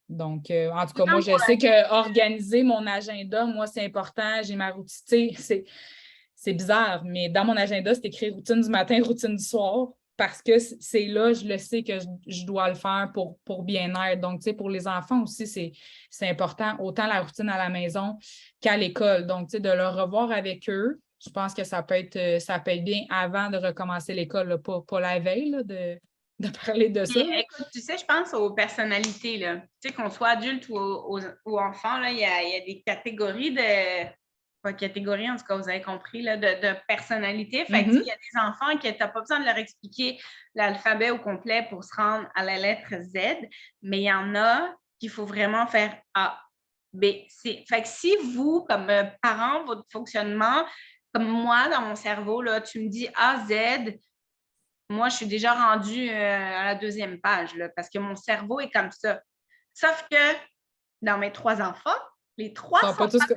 Donc, en tout cas, moi, je sais qu'organiser mon agenda, moi, c'est important. J'ai ma routine. C'est bizarre, mais dans mon agenda, c'est écrit routine du matin, routine du soir, parce que c'est là, je le sais que je dois le faire pour bien-être. Donc, tu sais, pour les enfants aussi, c'est important, autant la routine à la maison qu'à l'école. Donc, tu sais, de le revoir avec eux, je pense que ça peut être bien avant de recommencer l'école, là, pas la veille, là, de parler de ça. Écoute, tu sais, je pense aux personnalités, là. Tu sais, qu'on soit adulte ou enfant, là, il y a des catégories pas catégories, en tout cas, vous avez compris, là, de personnalité. Fait que, il y a des enfants que tu n'as pas besoin de leur expliquer l'alphabet au complet pour se rendre à la lettre Z, mais il y en a qu'il faut vraiment faire A, B, C. Fait que si vous, comme parents, votre fonctionnement, comme moi, dans mon cerveau, là, tu me dis A, Z, moi, je suis déjà rendue à la deuxième page, là, parce que mon cerveau est comme ça. Sauf que dans mes 3 enfants, les 3 sont pas comme ça.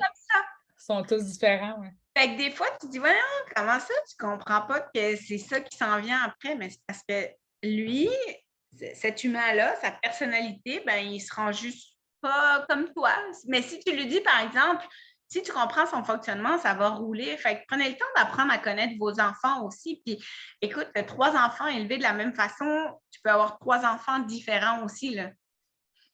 Ils sont tous différents, oui. Fait que des fois, tu te dis, voyons, comment ça, tu comprends pas que c'est ça qui s'en vient après, mais c'est parce que lui, cet humain-là, sa personnalité, ben, il se rend juste pas comme toi. Mais si tu lui dis, par exemple, si tu comprends son fonctionnement, ça va rouler. Fait que prenez le temps d'apprendre à connaître vos enfants aussi. Puis, écoute, 3 enfants élevés de la même façon, tu peux avoir 3 enfants différents aussi, là.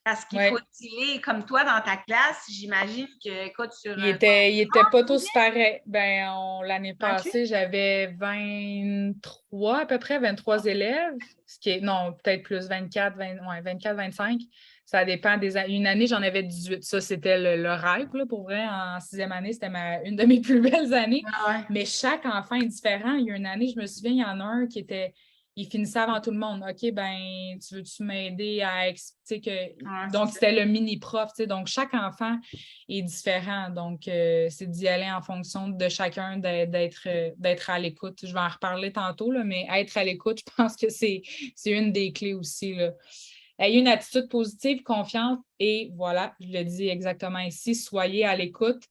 Parce qu'il faut dealer comme toi dans ta classe, j'imagine que, écoute, sur... Ils étaient pas tous pareils. Ben, l'année passée, j'avais 23, à peu près, 23 élèves, ce qui est, non, peut-être plus, 24, 25. Ça dépend des années. Une année, j'en avais 18. Ça, c'était le rêve, là, pour vrai. En 6e année, c'était une de mes plus belles années. Ah ouais. Mais chaque enfant est différent. Il y a une année, je me souviens, il y en a un qui était... Il finissait avant tout le monde. OK, ben, tu veux-tu m'aider à expliquer que. Donc, c'était le mini-prof. Donc, chaque enfant est différent. Donc, c'est d'y aller en fonction de chacun, d'être à l'écoute. Je vais en reparler tantôt, là, mais être à l'écoute, je pense que c'est une des clés aussi, là. Ayez une attitude positive, confiante et voilà, je le dis exactement ici, soyez à l'écoute.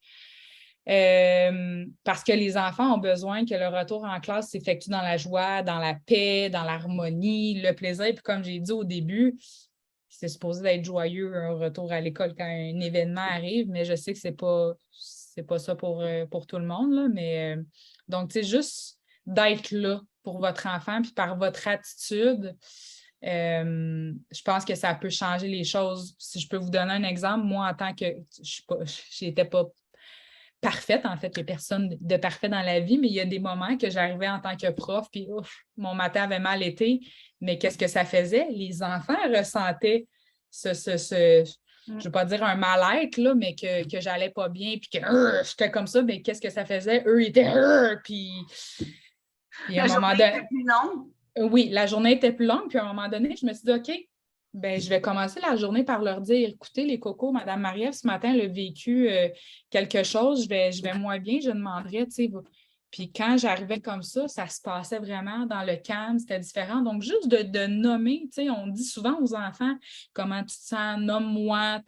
Parce que les enfants ont besoin que le retour en classe s'effectue dans la joie, dans la paix, dans l'harmonie, le plaisir. Puis comme j'ai dit au début, c'est supposé d'être joyeux un retour à l'école quand un événement arrive, mais je sais que c'est pas ça pour tout le monde. Là, mais donc, tu sais, juste d'être là pour votre enfant, puis par votre attitude, je pense que ça peut changer les choses. Si je peux vous donner un exemple, moi, en tant que je n'étais pas parfaite, en fait, il n'y a personne de parfait dans la vie, mais il y a des moments que j'arrivais en tant que prof, puis mon matin avait mal été, mais qu'est-ce que ça faisait? Les enfants ressentaient je ne veux pas dire un mal-être, là, mais que j'allais pas bien, puis que j'étais comme ça, mais qu'est-ce que ça faisait? Eux, ils étaient puis à un moment donné... était plus longue. Oui, la journée était plus longue, puis à un moment donné, je me suis dit, OK, Ben, je vais commencer la journée par leur dire, écoutez, les cocos, Madame Marie-Ève, ce matin, elle a vécu quelque chose, je vais moins bien, je demanderais, tu sais, puis quand j'arrivais comme ça se passait vraiment dans le calme, c'était différent. Donc, juste de nommer, tu sais, on dit souvent aux enfants comment tu te sens, nomme-moi,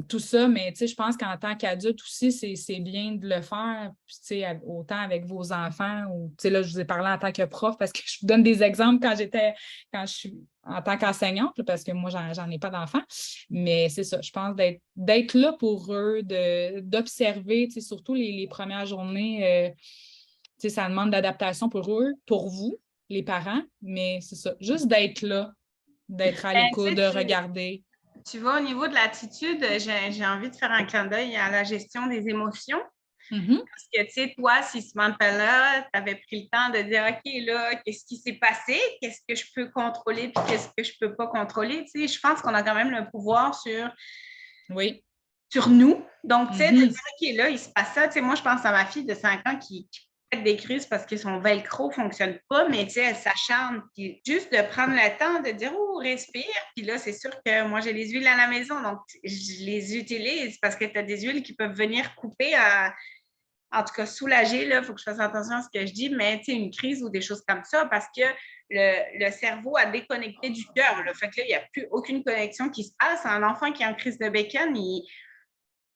tout ça, mais tu sais, je pense qu'en tant qu'adulte aussi, c'est bien de le faire, puis, tu sais, autant avec vos enfants, ou, tu sais, là, je vous ai parlé en tant que prof, parce que je vous donne des exemples quand je suis en tant qu'enseignante, là, parce que moi, j'en ai pas d'enfants, mais c'est ça, je pense d'être là pour eux, d'observer, tu sais, surtout les premières journées, tu sais, ça demande d'adaptation pour eux, pour vous, les parents, mais c'est ça, juste d'être là, d'être à Ben, l'écoute, tu de sais, regarder. tu vois, au niveau de l'attitude, j'ai envie de faire un clin d'œil à la gestion des émotions. Mhm. Parce que, tu sais, toi, si ce matin-là, tu avais pris le temps de dire, OK, là, qu'est-ce qui s'est passé? Qu'est-ce que je peux contrôler? Puis qu'est-ce que je ne peux pas contrôler? Tu sais, je pense qu'on a quand même le pouvoir Oui. sur nous. Donc, tu sais, de dire, Mhm. OK, là, il se passe ça. Tu sais, moi, je pense à ma fille de 5 ans qui fait des crises parce que son velcro ne fonctionne pas, mais tu sais, elle s'acharne. Puis juste de prendre le temps de dire, oh, respire. Puis là, c'est sûr que moi, j'ai les huiles à la maison, donc je les utilise parce que tu as des huiles qui peuvent venir couper en tout cas, soulager, il faut que je fasse attention à ce que je dis, mais tu sais, une crise ou des choses comme ça, parce que le cerveau a déconnecté du cœur. Fait que là, il n'y a plus aucune connexion qui se passe. Un enfant qui a une crise de bacon,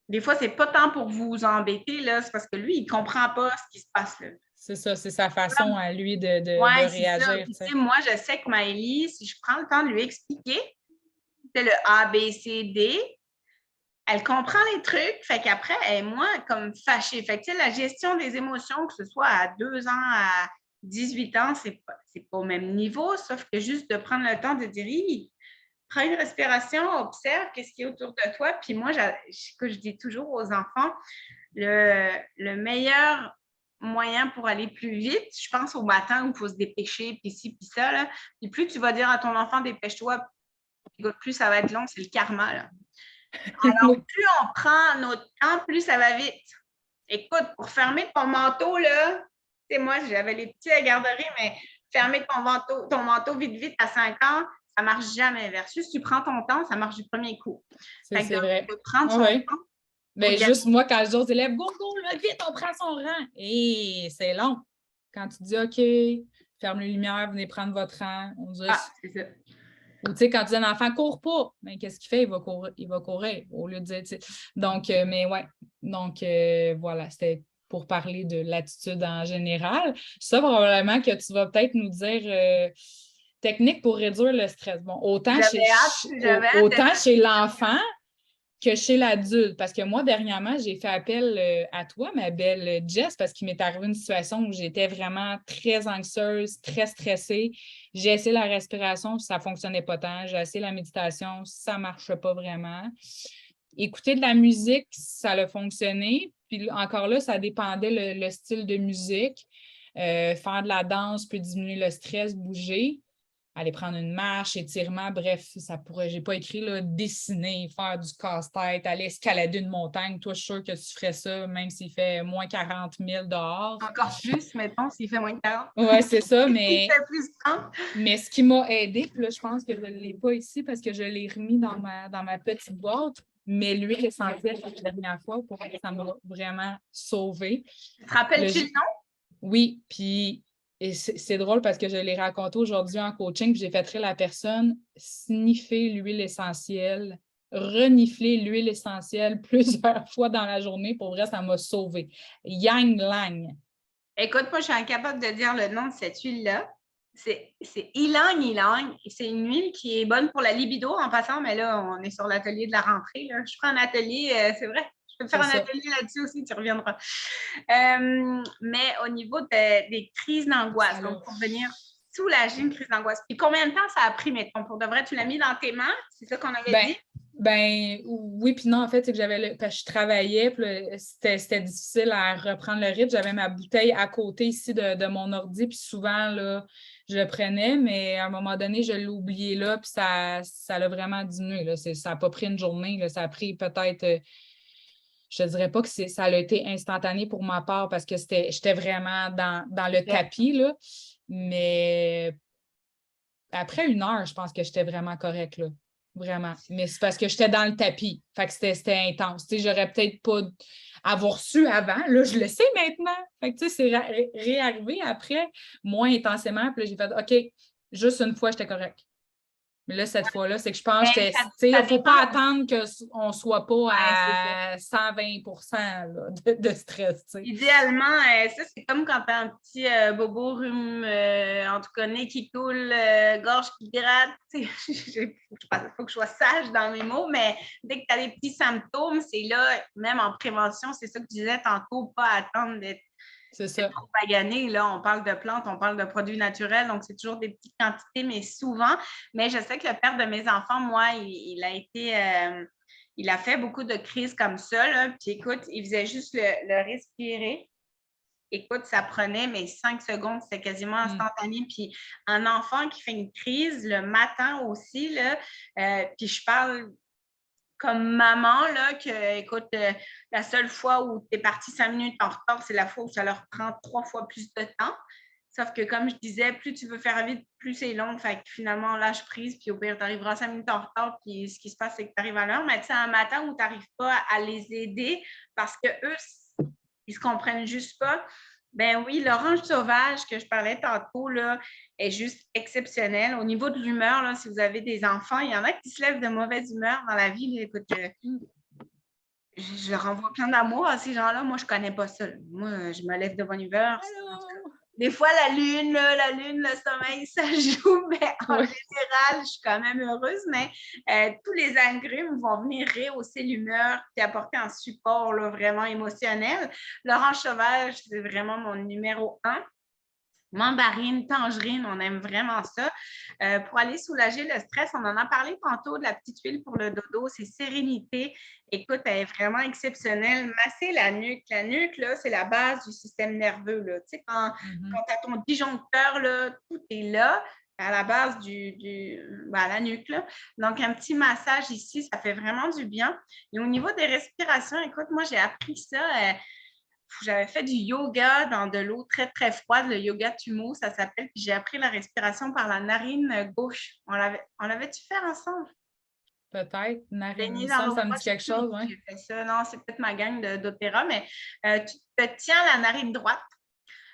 des fois, c'est pas tant pour vous embêter, là, c'est parce que lui, il ne comprend pas ce qui se passe là. C'est ça, c'est sa façon à lui de Ouais, c'est ça. réagir, Puis, tu tu sais. sais, moi, je sais que Maëlie, si je prends le temps de lui expliquer, c'est le A, B, C, D, elle comprend les trucs, fait qu'après, elle est moins comme fâchée. Fait que, tu sais, la gestion des émotions, que ce soit à 2 ans, à 18 ans, c'est pas au même niveau, sauf que juste de prendre le temps de dire, prends une respiration, observe qu'est-ce qui est autour de toi. Puis moi, ce que je dis toujours aux enfants, le meilleur moyen pour aller plus vite, je pense au matin où il faut se dépêcher, puis ci, puis ça, là. Puis plus tu vas dire à ton enfant, dépêche-toi, plus ça va être long, c'est le karma, là. Alors, Oui. plus on prend notre temps, plus ça va vite. Écoute, pour fermer ton manteau, là, tu sais, moi, j'avais les petits à la garderie, mais fermer ton manteau vite, vite à 5 ans, ça ne marche jamais. Versus, tu prends ton temps, ça marche du premier coup. Fait que C'est vrai. de prendre Oui, son oui. temps pour Ben, y aller. juste moi, quand je dis aux élèves, go, go, là, vite, on prend son rang. Et c'est long. Quand tu dis, OK, ferme les lumières, venez prendre votre rang. On Ah, dirait, c'est ça. ou tu sais, quand tu dis à un enfant, cours pas, mais qu'est-ce qu'il fait? Il va courir au lieu de dire, tu sais. Donc, mais ouais. Donc, voilà, c'était pour parler de l'attitude en général. Ça, probablement que tu vas peut-être nous dire technique pour réduire le stress. Bon, J'avais hâte autant chez l'enfant que chez l'adulte. Parce que moi, dernièrement, j'ai fait appel à toi, ma belle Jess, parce qu'il m'est arrivé une situation où j'étais vraiment très anxieuse, très stressée. J'ai essayé la respiration, ça ne fonctionnait pas tant. J'ai essayé la méditation, ça ne marchait pas vraiment. Écouter de la musique, ça a fonctionné. Puis encore là, ça dépendait le style de musique. Faire de la danse peut diminuer le stress, bouger, aller prendre une marche, étirement, bref, ça pourrait, j'ai pas écrit là, dessiner, faire du casse-tête, aller escalader une montagne. Toi, je suis sûre que tu ferais ça, même s'il fait moins 40 000 dehors. encore plus, mettons, s'il fait moins de 40. Oui, c'est ça, Il fait plus 30. mais ce qui m'a aidé, puis là, je pense que je ne l'ai pas ici parce que je l'ai remis dans ma petite boîte, mais l'huile essentielle, la dernière fois, pour que ça m'a vraiment sauvée. Tu te rappelles-tu le nom? Oui, puis et c'est drôle parce que je l'ai raconté aujourd'hui en coaching, puis j'ai fait rire la personne sniffer l'huile essentielle, renifler l'huile essentielle plusieurs fois dans la journée. Pour vrai, ça m'a sauvée. Yang Lang. Écoute, moi, je suis incapable de dire le nom de cette huile-là. C'est ylang ylang. C'est une huile qui est bonne pour la libido en passant, mais là, on est sur l'atelier de la rentrée. Là. Je prends un atelier, c'est vrai. Je peux te faire C'est un ça. atelier là-dessus aussi, tu reviendras. Mais au niveau des crises d'angoisse, donc Alors, pour venir soulager une crise d'angoisse. Puis combien de temps ça a pris, mettons, pour de vrai? Tu l'as mis dans tes mains? C'est ça qu'on avait ben, dit? ben, oui, puis non, en fait, c'est que parce que je travaillais, puis là, c'était difficile à reprendre le rythme. J'avais ma bouteille à côté ici de mon ordi, puis souvent, là, je le prenais, mais à un moment donné, je l'ai oublié là, puis ça l'a vraiment diminué. Là. Ça n'a pas pris une journée, là, ça a pris peut-être, je ne dirais pas que ça a été instantané pour ma part parce que j'étais vraiment dans le tapis, là, mais Après 1 heure, je pense que j'étais vraiment correcte, là. Vraiment. Mais c'est parce que j'étais dans le tapis. Fait que c'était intense. Tu sais, j'aurais peut-être pas avoir su avant. Là, je le sais maintenant. Fait que tu sais, c'est réarrivé après, moins intensément. Puis là, j'ai fait OK, juste une fois, j'étais correcte. Mais là, cette fois-là, c'est que je pense que il ne faut pas attendre qu'on ne soit pas à 120 là, de stress. T'sais. Idéalement, ça, c'est comme quand tu as un petit bobo, rhume, en tout cas, nez qui coule, gorge qui gratte. Il faut que je sois sage dans mes mots, mais dès que tu as des petits symptômes, c'est là, même en prévention, c'est ça que je disais tantôt, pas attendre d'être trop pagané. Là, on parle de plantes, on parle de produits naturels, donc c'est toujours des petites quantités, mais souvent. Mais je sais que le père de mes enfants, moi, il a été... il a fait beaucoup de crises comme ça. Là. Puis écoute, il faisait juste le respirer. Écoute, ça prenait, mais 5 secondes, c'était quasiment instantané. Puis un enfant qui fait une crise le matin aussi, là, puis je parle comme maman, là, que, écoute, la seule fois où tu es parti 5 minutes en retard, c'est la fois où ça leur prend 3 fois plus de temps. Sauf que, comme je disais, plus tu veux faire vite, plus c'est long. Fait que finalement, lâche prise, puis au pire, tu arriveras 5 minutes en retard, puis ce qui se passe, c'est que tu arrives à l'heure. Mais tu sais, un matin où tu n'arrives pas à les aider parce qu'eux, ils ne se comprennent juste pas. Ben oui, l'orange sauvage que je parlais tantôt là, est juste exceptionnelle. Au niveau de l'humeur, là, si vous avez des enfants, il y en a qui se lèvent de mauvaise humeur dans la vie. Écoute, je leur envoie plein d'amour à ces gens-là. Moi, je ne connais pas ça. Moi, je me lève de bonne humeur. Des fois, la lune, le sommeil, ça joue, mais en général, je suis quand même heureuse, mais tous les agrumes vont venir rehausser l'humeur et apporter un support là, vraiment émotionnel. L'orange sauvage, c'est vraiment mon numéro 1. Mandarine, tangerine, on aime vraiment ça. Pour aller soulager le stress, on en a parlé tantôt de la petite huile pour le dodo, c'est sérénité. Écoute, elle est vraiment exceptionnelle. Masser la nuque. La nuque, là, c'est la base du système nerveux. Là. Tu sais, quand tu as ton disjoncteur, là, tout est là à la base à la nuque. Là. Donc, un petit massage ici, ça fait vraiment du bien. Et au niveau des respirations, écoute, moi, j'ai appris ça. J'avais fait du yoga dans de l'eau très, très froide, le yoga Tumo, ça s'appelle. Puis j'ai appris la respiration par la narine gauche. On l'avait-tu fait ensemble? Peut-être. Narine, Ça me dit quelque chose, oui. J'ai fait ça. Non, c'est peut-être ma gang d'opéra, mais tu te tiens la narine droite.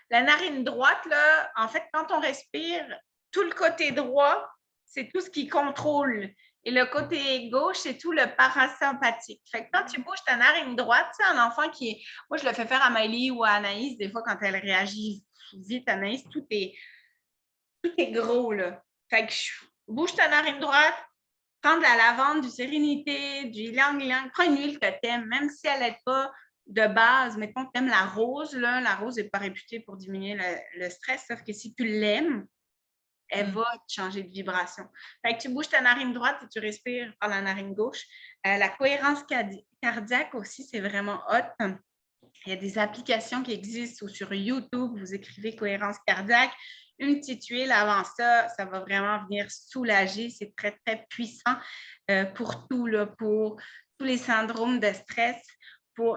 La narine droite, là, en fait, quand on respire, tout le côté droit, c'est tout ce qui contrôle. Et le côté gauche, c'est tout le parasympathique. Fait que quand tu bouges ta narine droite, c'est un enfant qui est. Moi, je le fais faire à Maëlie ou à Anaïs, des fois, quand elle réagit vite, Anaïs, tout est gros, là. Fait que bouge ta narine droite, prends de la lavande, du sérénité, du ylang-ylang, prends une huile que tu aimes, même si elle n'est pas de base. Mettons que tu aimes la rose, là. La rose n'est pas réputée pour diminuer le stress, sauf que si tu l'aimes, elle va te changer de vibration. Fait que tu bouges ta narine droite et tu respires par la narine gauche. La cohérence cardiaque aussi, c'est vraiment hot. Il y a des applications qui existent ou sur YouTube, vous écrivez cohérence cardiaque. Une petite huile avant ça, ça va vraiment venir soulager. C'est très, très puissant pour tout, là, pour tous les syndromes de stress.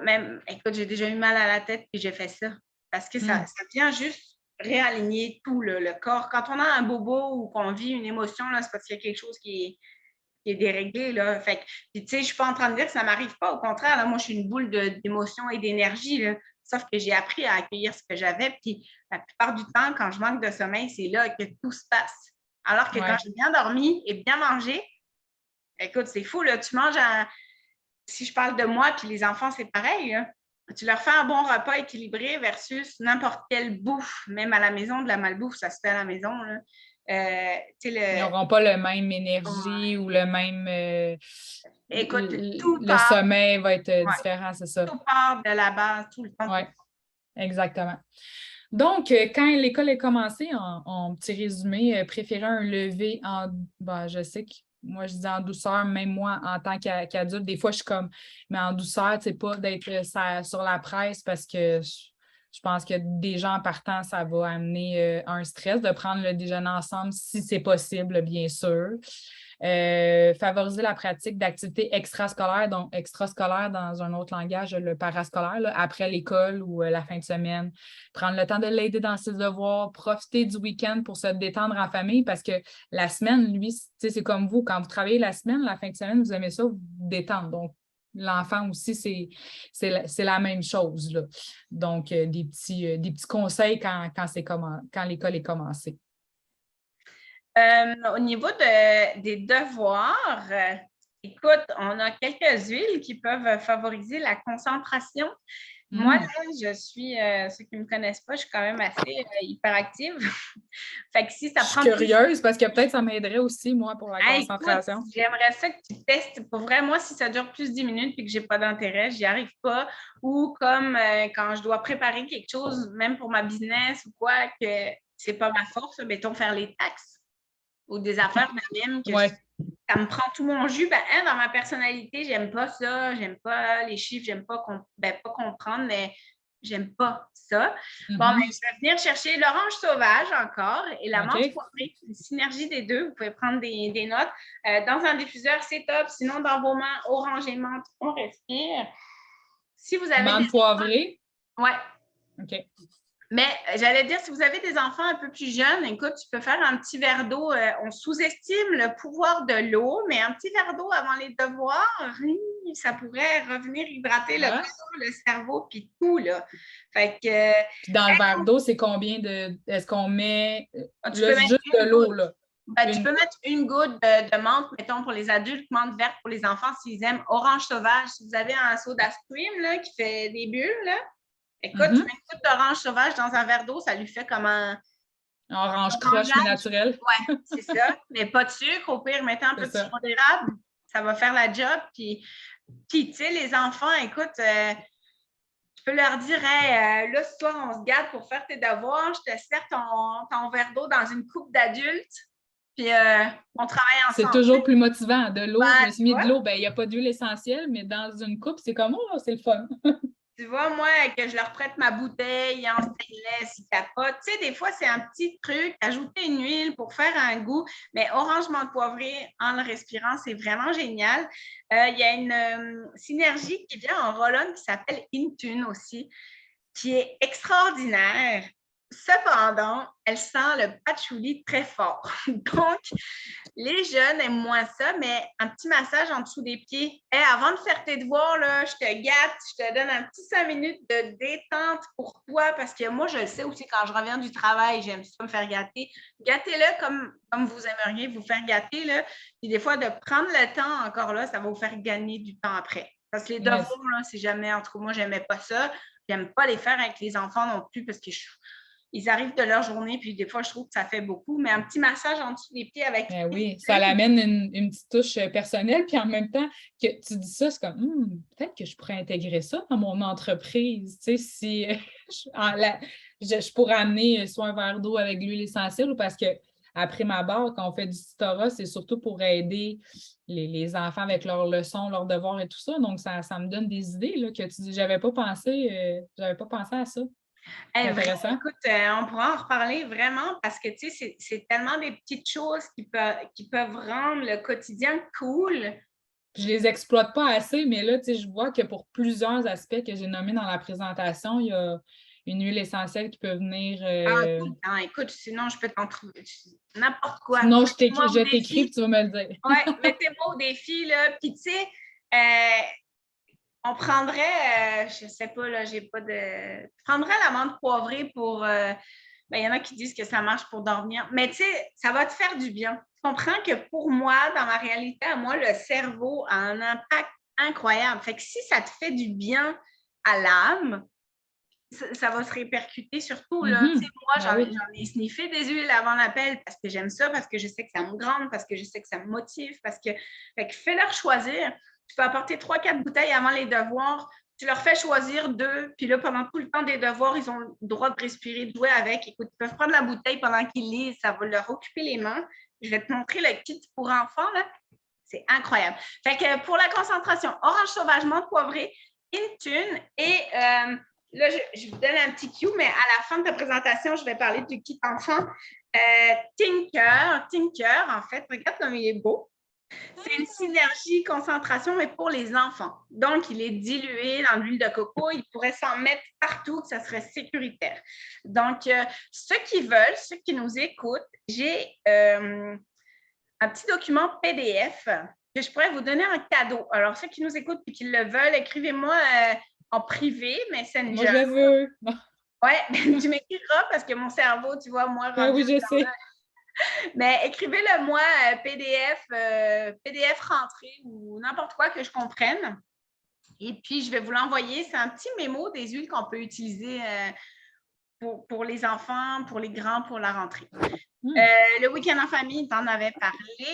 Même, écoute, j'ai déjà eu mal à la tête et j'ai fait ça parce que ça vient juste réaligner tout le corps. Quand on a un bobo ou qu'on vit une émotion, c'est parce qu'il y a quelque chose qui est déréglé. Là. Fait que, puis, tu sais, je ne suis pas en train de dire que ça ne m'arrive pas. Au contraire, là, moi, je suis une boule d'émotion et d'énergie. Là. Sauf que j'ai appris à accueillir ce que j'avais. Puis la plupart du temps, quand je manque de sommeil, c'est là que tout se passe. Alors que quand j'ai bien dormi et bien mangé, écoute, c'est fou. Là, tu manges si je parle de moi, puis les enfants, c'est pareil. Là. Tu leur fais un bon repas équilibré versus n'importe quelle bouffe, même à la maison, de la malbouffe, ça se fait à la maison. Là. Ils n'auront pas le même énergie ou le même. Écoute, le sommeil va être différent, c'est ça. Tout part de la base, tout le temps. Oui, exactement. Donc, quand l'école est commencée, en petit résumé, préférer un lever en. Ben, je sais que moi, je dis en douceur, même moi, en tant qu'adulte, des fois, je suis comme, mais en douceur, tu sais, pas d'être sur la presse parce que Je pense que déjà en partant, ça va amener un stress de prendre le déjeuner ensemble si c'est possible, bien sûr. Favoriser la pratique d'activités extrascolaires, donc extrascolaires dans un autre langage, le parascolaire, là, après l'école ou la fin de semaine. Prendre le temps de l'aider dans ses devoirs, profiter du week-end pour se détendre en famille parce que la semaine, lui, c'est comme vous, quand vous travaillez la semaine, la fin de semaine, vous aimez ça, vous détendre. Donc, l'enfant aussi, c'est la même chose, là. Donc, des petits conseils quand l'école est commencée. Au niveau des devoirs, écoute, on a quelques huiles qui peuvent favoriser la concentration. Moi, là, je suis, ceux qui ne me connaissent pas, je suis quand même assez hyperactive. Fait que si ça prend. Je suis curieuse parce que peut-être ça m'aiderait aussi, moi, pour la concentration. Écoute, j'aimerais ça que tu testes. Pour vrai, moi, si ça dure plus de 10 minutes et que je n'ai pas d'intérêt, je n'y arrive pas. Ou comme quand je dois préparer quelque chose, même pour ma business ou quoi, que ce n'est pas ma force, mettons faire les taxes ou des affaires même que ça me prend tout mon jus. Dans ma personnalité, j'aime pas ça, j'aime pas les chiffres, j'aime pas, pas comprendre, mais j'aime pas ça. Bon, je vais venir chercher l'orange sauvage encore et la menthe poivrée, une synergie des deux. Vous pouvez prendre des notes. Dans un diffuseur, c'est top. Sinon, dans vos mains, orange et menthe, on respire. Si vous avez menthe poivrée? Oui. OK. Mais j'allais dire, si vous avez des enfants un peu plus jeunes, écoute, tu peux faire un petit verre d'eau. On sous-estime le pouvoir de l'eau, mais un petit verre d'eau avant les devoirs, ça pourrait revenir hydrater le corps, le cerveau, puis tout, là. Fait que... Puis dans le verre d'eau, c'est combien de... Est-ce qu'on met juste de l'eau, là? Tu peux mettre une goutte de menthe, mettons, pour les adultes, menthe verte pour les enfants s'ils aiment, orange sauvage. Si vous avez un soda stream là, qui fait des bulles, là, écoute, tu mets une goutte d'orange sauvage dans un verre d'eau, ça lui fait comme un orange croche, mais naturel. Oui, c'est ça. Mais pas de sucre. Au pire, mettez un peu de sirop d'érable. Ça va faire la job. Puis tu sais, les enfants, écoute, tu peux leur dire, hey, là, ce soir, on se garde pour faire tes devoirs. Je te sers ton verre d'eau dans une coupe d'adultes. Puis on travaille ensemble. C'est toujours plus motivant. De l'eau, je me suis mis de l'eau. Il n'y a pas d'huile essentielle, mais dans une coupe, c'est comme, oh, c'est le fun. Tu vois, moi, que je leur prête ma bouteille en stainless, ils capotent. Tu sais, des fois, c'est un petit truc, ajouter une huile pour faire un goût, mais orange menthe poivrée en le respirant, c'est vraiment génial. Il y a une synergie qui vient en roll-on qui s'appelle Intune aussi, qui est extraordinaire. Cependant, elle sent le patchouli très fort. Donc, les jeunes aiment moins ça, mais un petit massage en dessous des pieds. Avant de faire tes devoirs, là, je te gâte, je te donne un petit 5 minutes de détente pour toi, parce que moi, je le sais aussi, quand je reviens du travail, j'aime ça me faire gâter. Gâtez-le comme vous aimeriez vous faire gâter. Là. Puis des fois, de prendre le temps encore là, ça va vous faire gagner du temps après. Parce que les devoirs, là, c'est jamais, en tout cas, moi, j'aimais pas ça. J'aime pas les faire avec les enfants non plus, parce que ils arrivent de leur journée, puis des fois, je trouve que ça fait beaucoup, mais un petit massage en dessous des pieds avec... oui, ça l'amène une petite touche personnelle, puis en même temps, que tu dis ça, c'est comme, peut-être que je pourrais intégrer ça dans mon entreprise, tu sais, si je pourrais amener soit un verre d'eau avec l'huile essentielle, ou parce que après ma barre, quand on fait du tutorat, c'est surtout pour aider les enfants avec leurs leçons, leurs devoirs et tout ça, donc ça me donne des idées, là, que tu dis, j'avais pas pensé à ça. Intéressant. Écoute, on pourra en reparler vraiment parce que tu sais, c'est tellement des petites choses qui peuvent rendre le quotidien cool. Je les exploite pas assez, mais là, tu sais, je vois que pour plusieurs aspects que j'ai nommés dans la présentation, il y a une huile essentielle qui peut venir. Tout le temps. Écoute, sinon, je peux t'en trouver n'importe quoi. Sinon, je t'écris, tu vas me le dire. Oui, mettez-moi au défi, là. Puis, tu sais, on prendrait, je sais pas, là, j'ai pas de. Je prendrais la menthe poivrée pour. Il y en a qui disent que ça marche pour dormir. Mais tu sais, ça va te faire du bien. Tu comprends que pour moi, dans ma réalité, à moi, le cerveau a un impact incroyable. Fait que si ça te fait du bien à l'âme, ça va se répercuter surtout. Là. Moi, j'en ai sniffé des huiles avant l'appel parce que j'aime ça, parce que je sais que ça me grande, parce que je sais que ça me motive, parce que fais-leur choisir. Tu peux apporter 3-4 bouteilles avant les devoirs. Tu leur fais choisir 2, puis là, pendant tout le temps des devoirs, ils ont le droit de respirer, de jouer avec. Écoute, ils peuvent prendre la bouteille pendant qu'ils lisent, ça va leur occuper les mains. Je vais te montrer le kit pour enfants, là. C'est incroyable. Fait que pour la concentration, orange sauvage, menthe poivrée, Intune et là, je vous donne un petit cue, mais à la fin de ta présentation, je vais parler du kit enfant. Tinker, en fait, regarde comme il est beau. C'est une synergie concentration, mais pour les enfants. Donc, il est dilué dans l'huile de coco. Il pourrait s'en mettre partout, que ça serait sécuritaire. Donc, ceux qui veulent, ceux qui nous écoutent, j'ai un petit document PDF que je pourrais vous donner en cadeau. Alors, ceux qui nous écoutent et qui le veulent, écrivez-moi en privé, Messenger. Moi, je le veux. Oui, tu m'écriras parce que mon cerveau, tu vois, moi, rendu Oui, je sais. mais écrivez-le moi, PDF rentré ou n'importe quoi que je comprenne. Et puis, je vais vous l'envoyer. C'est un petit mémo des huiles qu'on peut utiliser pour les enfants, pour les grands, pour la rentrée. Le week-end en famille, tu en avais parlé.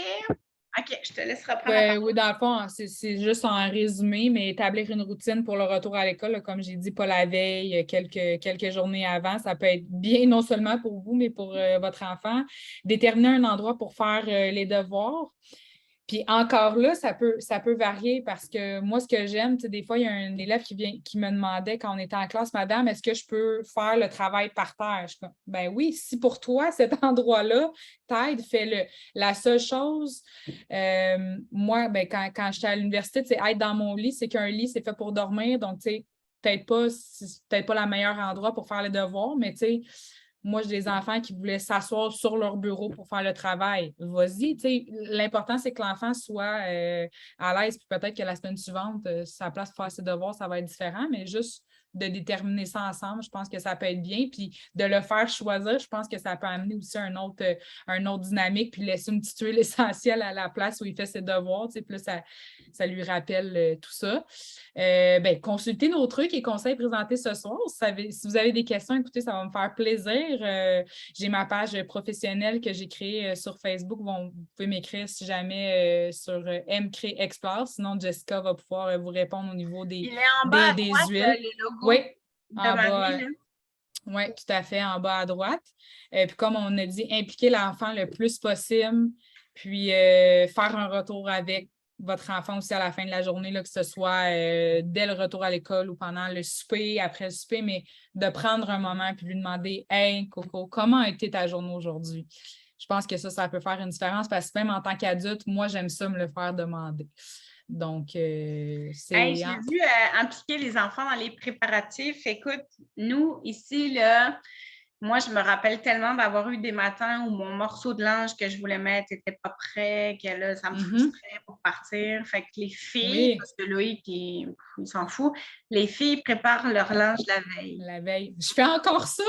OK, je te laisse reprendre la parole. Oui, dans le fond, c'est juste en résumé, mais établir une routine pour le retour à l'école, là, comme j'ai dit, pas la veille, quelques journées avant, ça peut être bien non seulement pour vous, mais pour votre enfant. Déterminer un endroit pour faire les devoirs. Puis encore là, ça peut varier parce que moi, ce que j'aime, tu sais, des fois, il y a un élève qui me demandait quand on était en classe, Madame, est-ce que je peux faire le travail par terre? Je dis, ben oui, si pour toi, cet endroit-là t'aide, fais-le. La seule chose, moi, ben, quand j'étais à l'université, tu sais, être dans mon lit, c'est qu'un lit, c'est fait pour dormir. Donc, tu sais, peut-être pas le meilleur endroit pour faire les devoirs, mais tu sais, moi, j'ai des enfants qui voulaient s'asseoir sur leur bureau pour faire le travail. Vas-y, tu sais, l'important, c'est que l'enfant soit à l'aise, puis peut-être que la semaine suivante, sa place pour faire ses devoirs, ça va être différent, mais juste de déterminer ça ensemble, je pense que ça peut être bien. Puis de le faire choisir, je pense que ça peut amener aussi un autre dynamique, puis laisser une petite huile essentielle à la place où il fait ses devoirs, tu sais, puis là, ça lui rappelle tout ça. Ben, consultez nos trucs et conseils présentés ce soir. Si vous avez des questions, écoutez, ça va me faire plaisir. J'ai ma page professionnelle que j'ai créée sur Facebook. Vous pouvez m'écrire si jamais sur MCRE Explore. Sinon, Jessica va pouvoir vous répondre au niveau des, Il est en bas à des droite, huiles. les logos Oui, de en bas. Marie. Oui, tout à fait, en bas à droite. Puis comme on a dit, impliquer l'enfant le plus possible, puis faire un retour avec votre enfant aussi à la fin de la journée, là, que ce soit dès le retour à l'école ou pendant le souper, après le souper, mais de prendre un moment puis lui demander Hey, Coco, comment a été ta journée aujourd'hui? Je pense que ça peut faire une différence parce que même en tant qu'adulte, moi, j'aime ça me le faire demander. Donc, c'est. Hey, j'ai vu impliquer les enfants dans les préparatifs. Écoute, nous, ici, là, moi, je me rappelle tellement d'avoir eu des matins où mon morceau de linge que je voulais mettre n'était pas prêt, que là, ça me frustrait pour partir. Fait que les filles, parce que Loïc, il s'en fout, les filles préparent leur linge la veille. La veille. Je fais encore ça,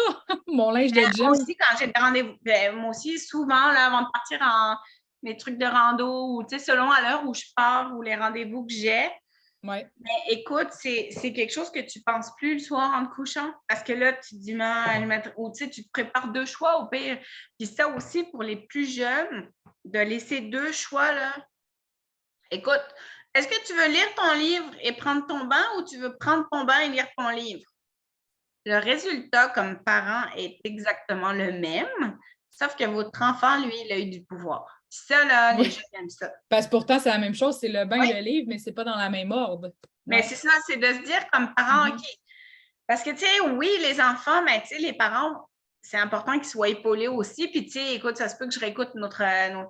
mon linge de gym. Moi aussi, quand j'ai des rendez-vous, moi aussi, souvent, là, avant de partir en mes trucs de rando, ou selon à l'heure où je pars ou les rendez-vous que j'ai. Ouais. Mais écoute, c'est quelque chose que tu ne penses plus le soir en te couchant. Parce que là, tu te dis, ou tu te prépares deux choix au pire. Puis ça aussi, pour les plus jeunes, de laisser deux choix, là. Écoute, est-ce que tu veux lire ton livre et prendre ton bain ou tu veux prendre ton bain et lire ton livre? Le résultat, comme parent, est exactement le même, sauf que votre enfant, lui, il a eu du pouvoir. Ça, là, les gens aiment ça. Parce que pourtant, c'est la même chose, c'est le bain et le livre, mais c'est pas dans la même ordre. Mais c'est ça, c'est de se dire comme parent, OK. Parce que, tu sais, oui, les enfants, mais tu sais, les parents, c'est important qu'ils soient épaulés aussi. Puis, tu sais, écoute, ça se peut que je réécoute notre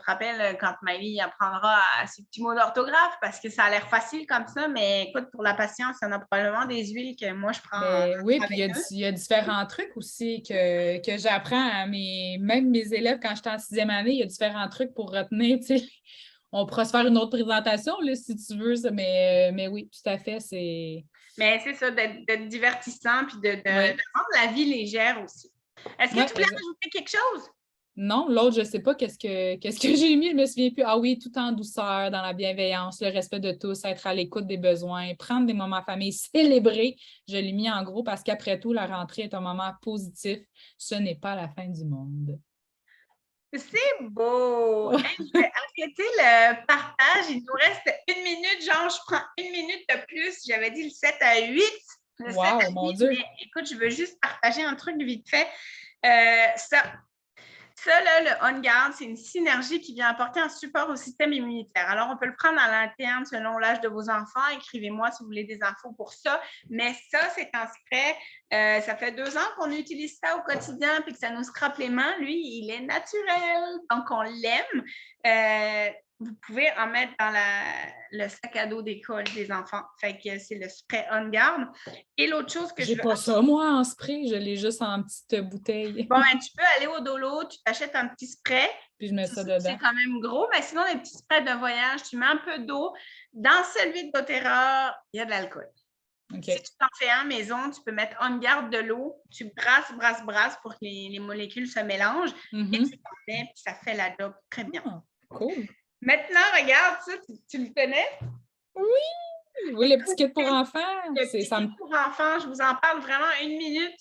appel quand Maëlie apprendra ses petits mots d'orthographe parce que ça a l'air facile comme ça. Mais écoute, pour la patience, il y en a probablement des huiles que moi, je prends. Oui, puis il y a différents trucs aussi que j'apprends à même mes élèves quand j'étais en 6e année. Il y a différents trucs pour retenir, tu sais. On pourra se faire une autre présentation, là, si tu veux, ça, mais oui, tout à fait, c'est... Mais c'est ça, d'être divertissant puis de rendre la vie légère aussi. Est-ce que tu voulais ajouter quelque chose? Non, l'autre, je ne sais pas qu'est-ce que j'ai mis, je ne me souviens plus. Ah oui, tout en douceur, dans la bienveillance, le respect de tous, être à l'écoute des besoins, prendre des moments en famille, célébrer. Je l'ai mis en gros parce qu'après tout, la rentrée est un moment positif. Ce n'est pas la fin du monde. C'est beau! Hey, je vais arrêter le partage. Il nous reste 1 minute. Genre, je prends 1 minute de plus. J'avais dit le 7 à 8. Le 7 à 8, mon Dieu! Mais écoute, je veux juste partager un truc vite fait. Ça, Ça, là, le On Guard, c'est une synergie qui vient apporter un support au système immunitaire. Alors, on peut le prendre à l'interne selon l'âge de vos enfants. Écrivez-moi si vous voulez des infos pour ça. Mais ça, c'est un spray. Ça fait 2 ans qu'on utilise ça au quotidien puis que ça nous scrape les mains. Lui, il est naturel, donc on l'aime. Vous pouvez en mettre dans le sac à dos d'école des enfants. Fait que c'est le spray On Guard. Et l'autre chose que je J'ai veux... pas ça, moi, en spray. Je l'ai juste en petite bouteille. Bon, ben, tu peux aller au Dolo, tu t'achètes un petit spray. Puis je mets ça C'est dedans. quand même gros, mais sinon, les petits sprays de voyage, tu mets un peu d'eau. Dans celui de doTERRA, il y a de l'alcool. Okay. Si tu t'en fais un maison, tu peux mettre On Guard de l'eau, tu brasses pour que les molécules se mélangent et tu t'en mets, puis ça fait la job très bien. Ah, cool. Maintenant, regarde ça, tu le connais? Oui, oui, le petit kit pour enfants. Le petit kit pour enfants, je vous en parle vraiment 1 minute.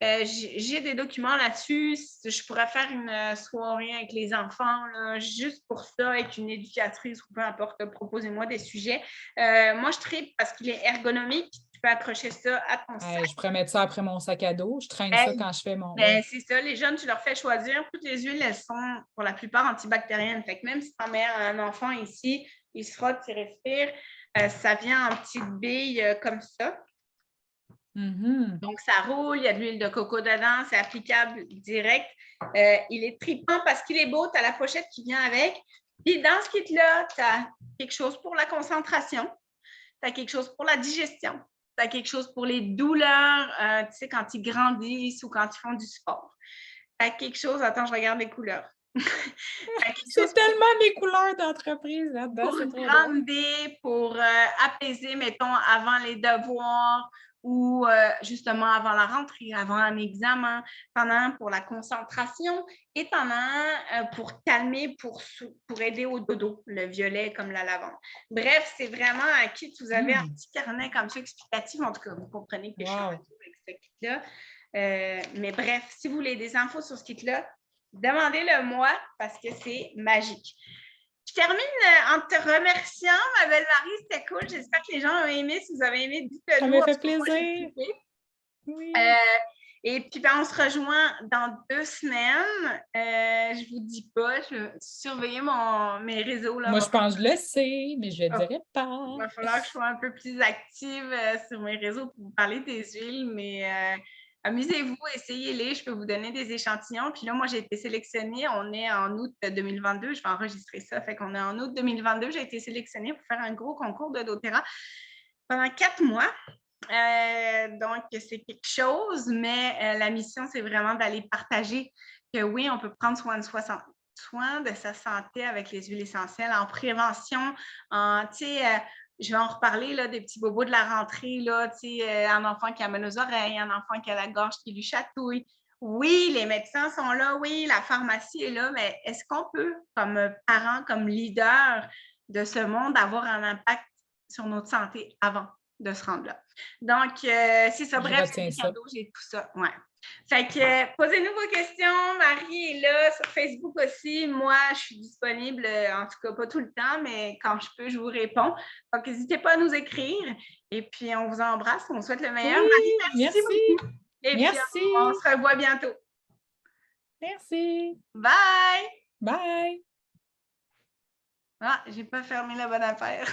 J'ai des documents là-dessus. Je pourrais faire une soirée avec les enfants, là, juste pour ça, avec une éducatrice ou peu importe. Proposez-moi des sujets. Moi, je tripe parce qu'il est ergonomique. Tu peux accrocher ça à ton sac. Je pourrais mettre ça après mon sac à dos. Je traîne ça quand je fais mon... C'est ça. Les jeunes, tu leur fais choisir. Toutes les huiles, elles sont pour la plupart antibactériennes. Fait que même si tu en mets un enfant ici, il se frotte, il respire. Ça vient en petites billes comme ça. Donc, ça roule, il y a de l'huile de coco dedans, c'est applicable direct. Il est trippant parce qu'il est beau, tu as la pochette qui vient avec. Puis dans ce kit-là, tu as quelque chose pour la concentration, tu as quelque chose pour la digestion, tu as quelque chose pour les douleurs, tu sais, quand ils grandissent ou quand ils font du sport. Tu as quelque chose, attends, je regarde les couleurs. C'est tellement mes couleurs d'entreprise là-dedans. Pour grandir, pour apaiser, mettons, avant les devoirs ou justement avant la rentrée, avant un examen. T'en as un pour la concentration et t'en as un pour calmer, pour aider au dodo, le violet comme la lavande. Bref, c'est vraiment un kit. Vous avez un petit carnet comme ça explicatif. En tout cas, vous comprenez que je suis en avec ce kit-là. Mais bref, si vous voulez des infos sur ce kit-là, demandez-le moi parce que c'est magique. Je termine en te remerciant, ma belle Marie, c'était cool. J'espère que les gens ont aimé. Si vous avez aimé, dites-le nous. Ça m'a fait plaisir. Oui. Et puis, on se rejoint dans 2 semaines. Je vous dis pas, je vais surveiller mes réseaux. Là, moi, je pense que je le sais, mais je ne dirai pas. Il va falloir que je sois un peu plus active sur mes réseaux pour vous parler des huiles, mais amusez-vous, essayez-les. Je peux vous donner des échantillons. Puis là, moi, j'ai été sélectionnée. On est en août 2022. Je vais enregistrer ça. Fait qu'on est en août 2022. J'ai été sélectionnée pour faire un gros concours de doTERRA pendant 4 mois. Donc, c'est quelque chose, mais la mission, c'est vraiment d'aller partager que oui, on peut prendre soin de sa santé avec les huiles essentielles en prévention, je vais en reparler là, des petits bobos de la rentrée, là, un enfant qui a mal aux oreilles, un enfant qui a la gorge qui lui chatouille. Oui, les médecins sont là, oui, la pharmacie est là, mais est-ce qu'on peut, comme parents, comme leader de ce monde, avoir un impact sur notre santé avant de se rendre là? Donc, c'est ça. Bref, j'ai des cadeaux, j'ai tout ça. Ouais. Fait que posez-nous vos questions. Marie est là sur Facebook aussi. Moi, je suis disponible, en tout cas pas tout le temps, mais quand je peux, je vous réponds. Donc, n'hésitez pas à nous écrire. Et puis, on vous embrasse. On vous souhaite le meilleur. Oui, Marie, merci beaucoup. Et merci. Puis, on se revoit bientôt. Merci. Bye. Bye. Ah, j'ai pas fermé la bonne affaire.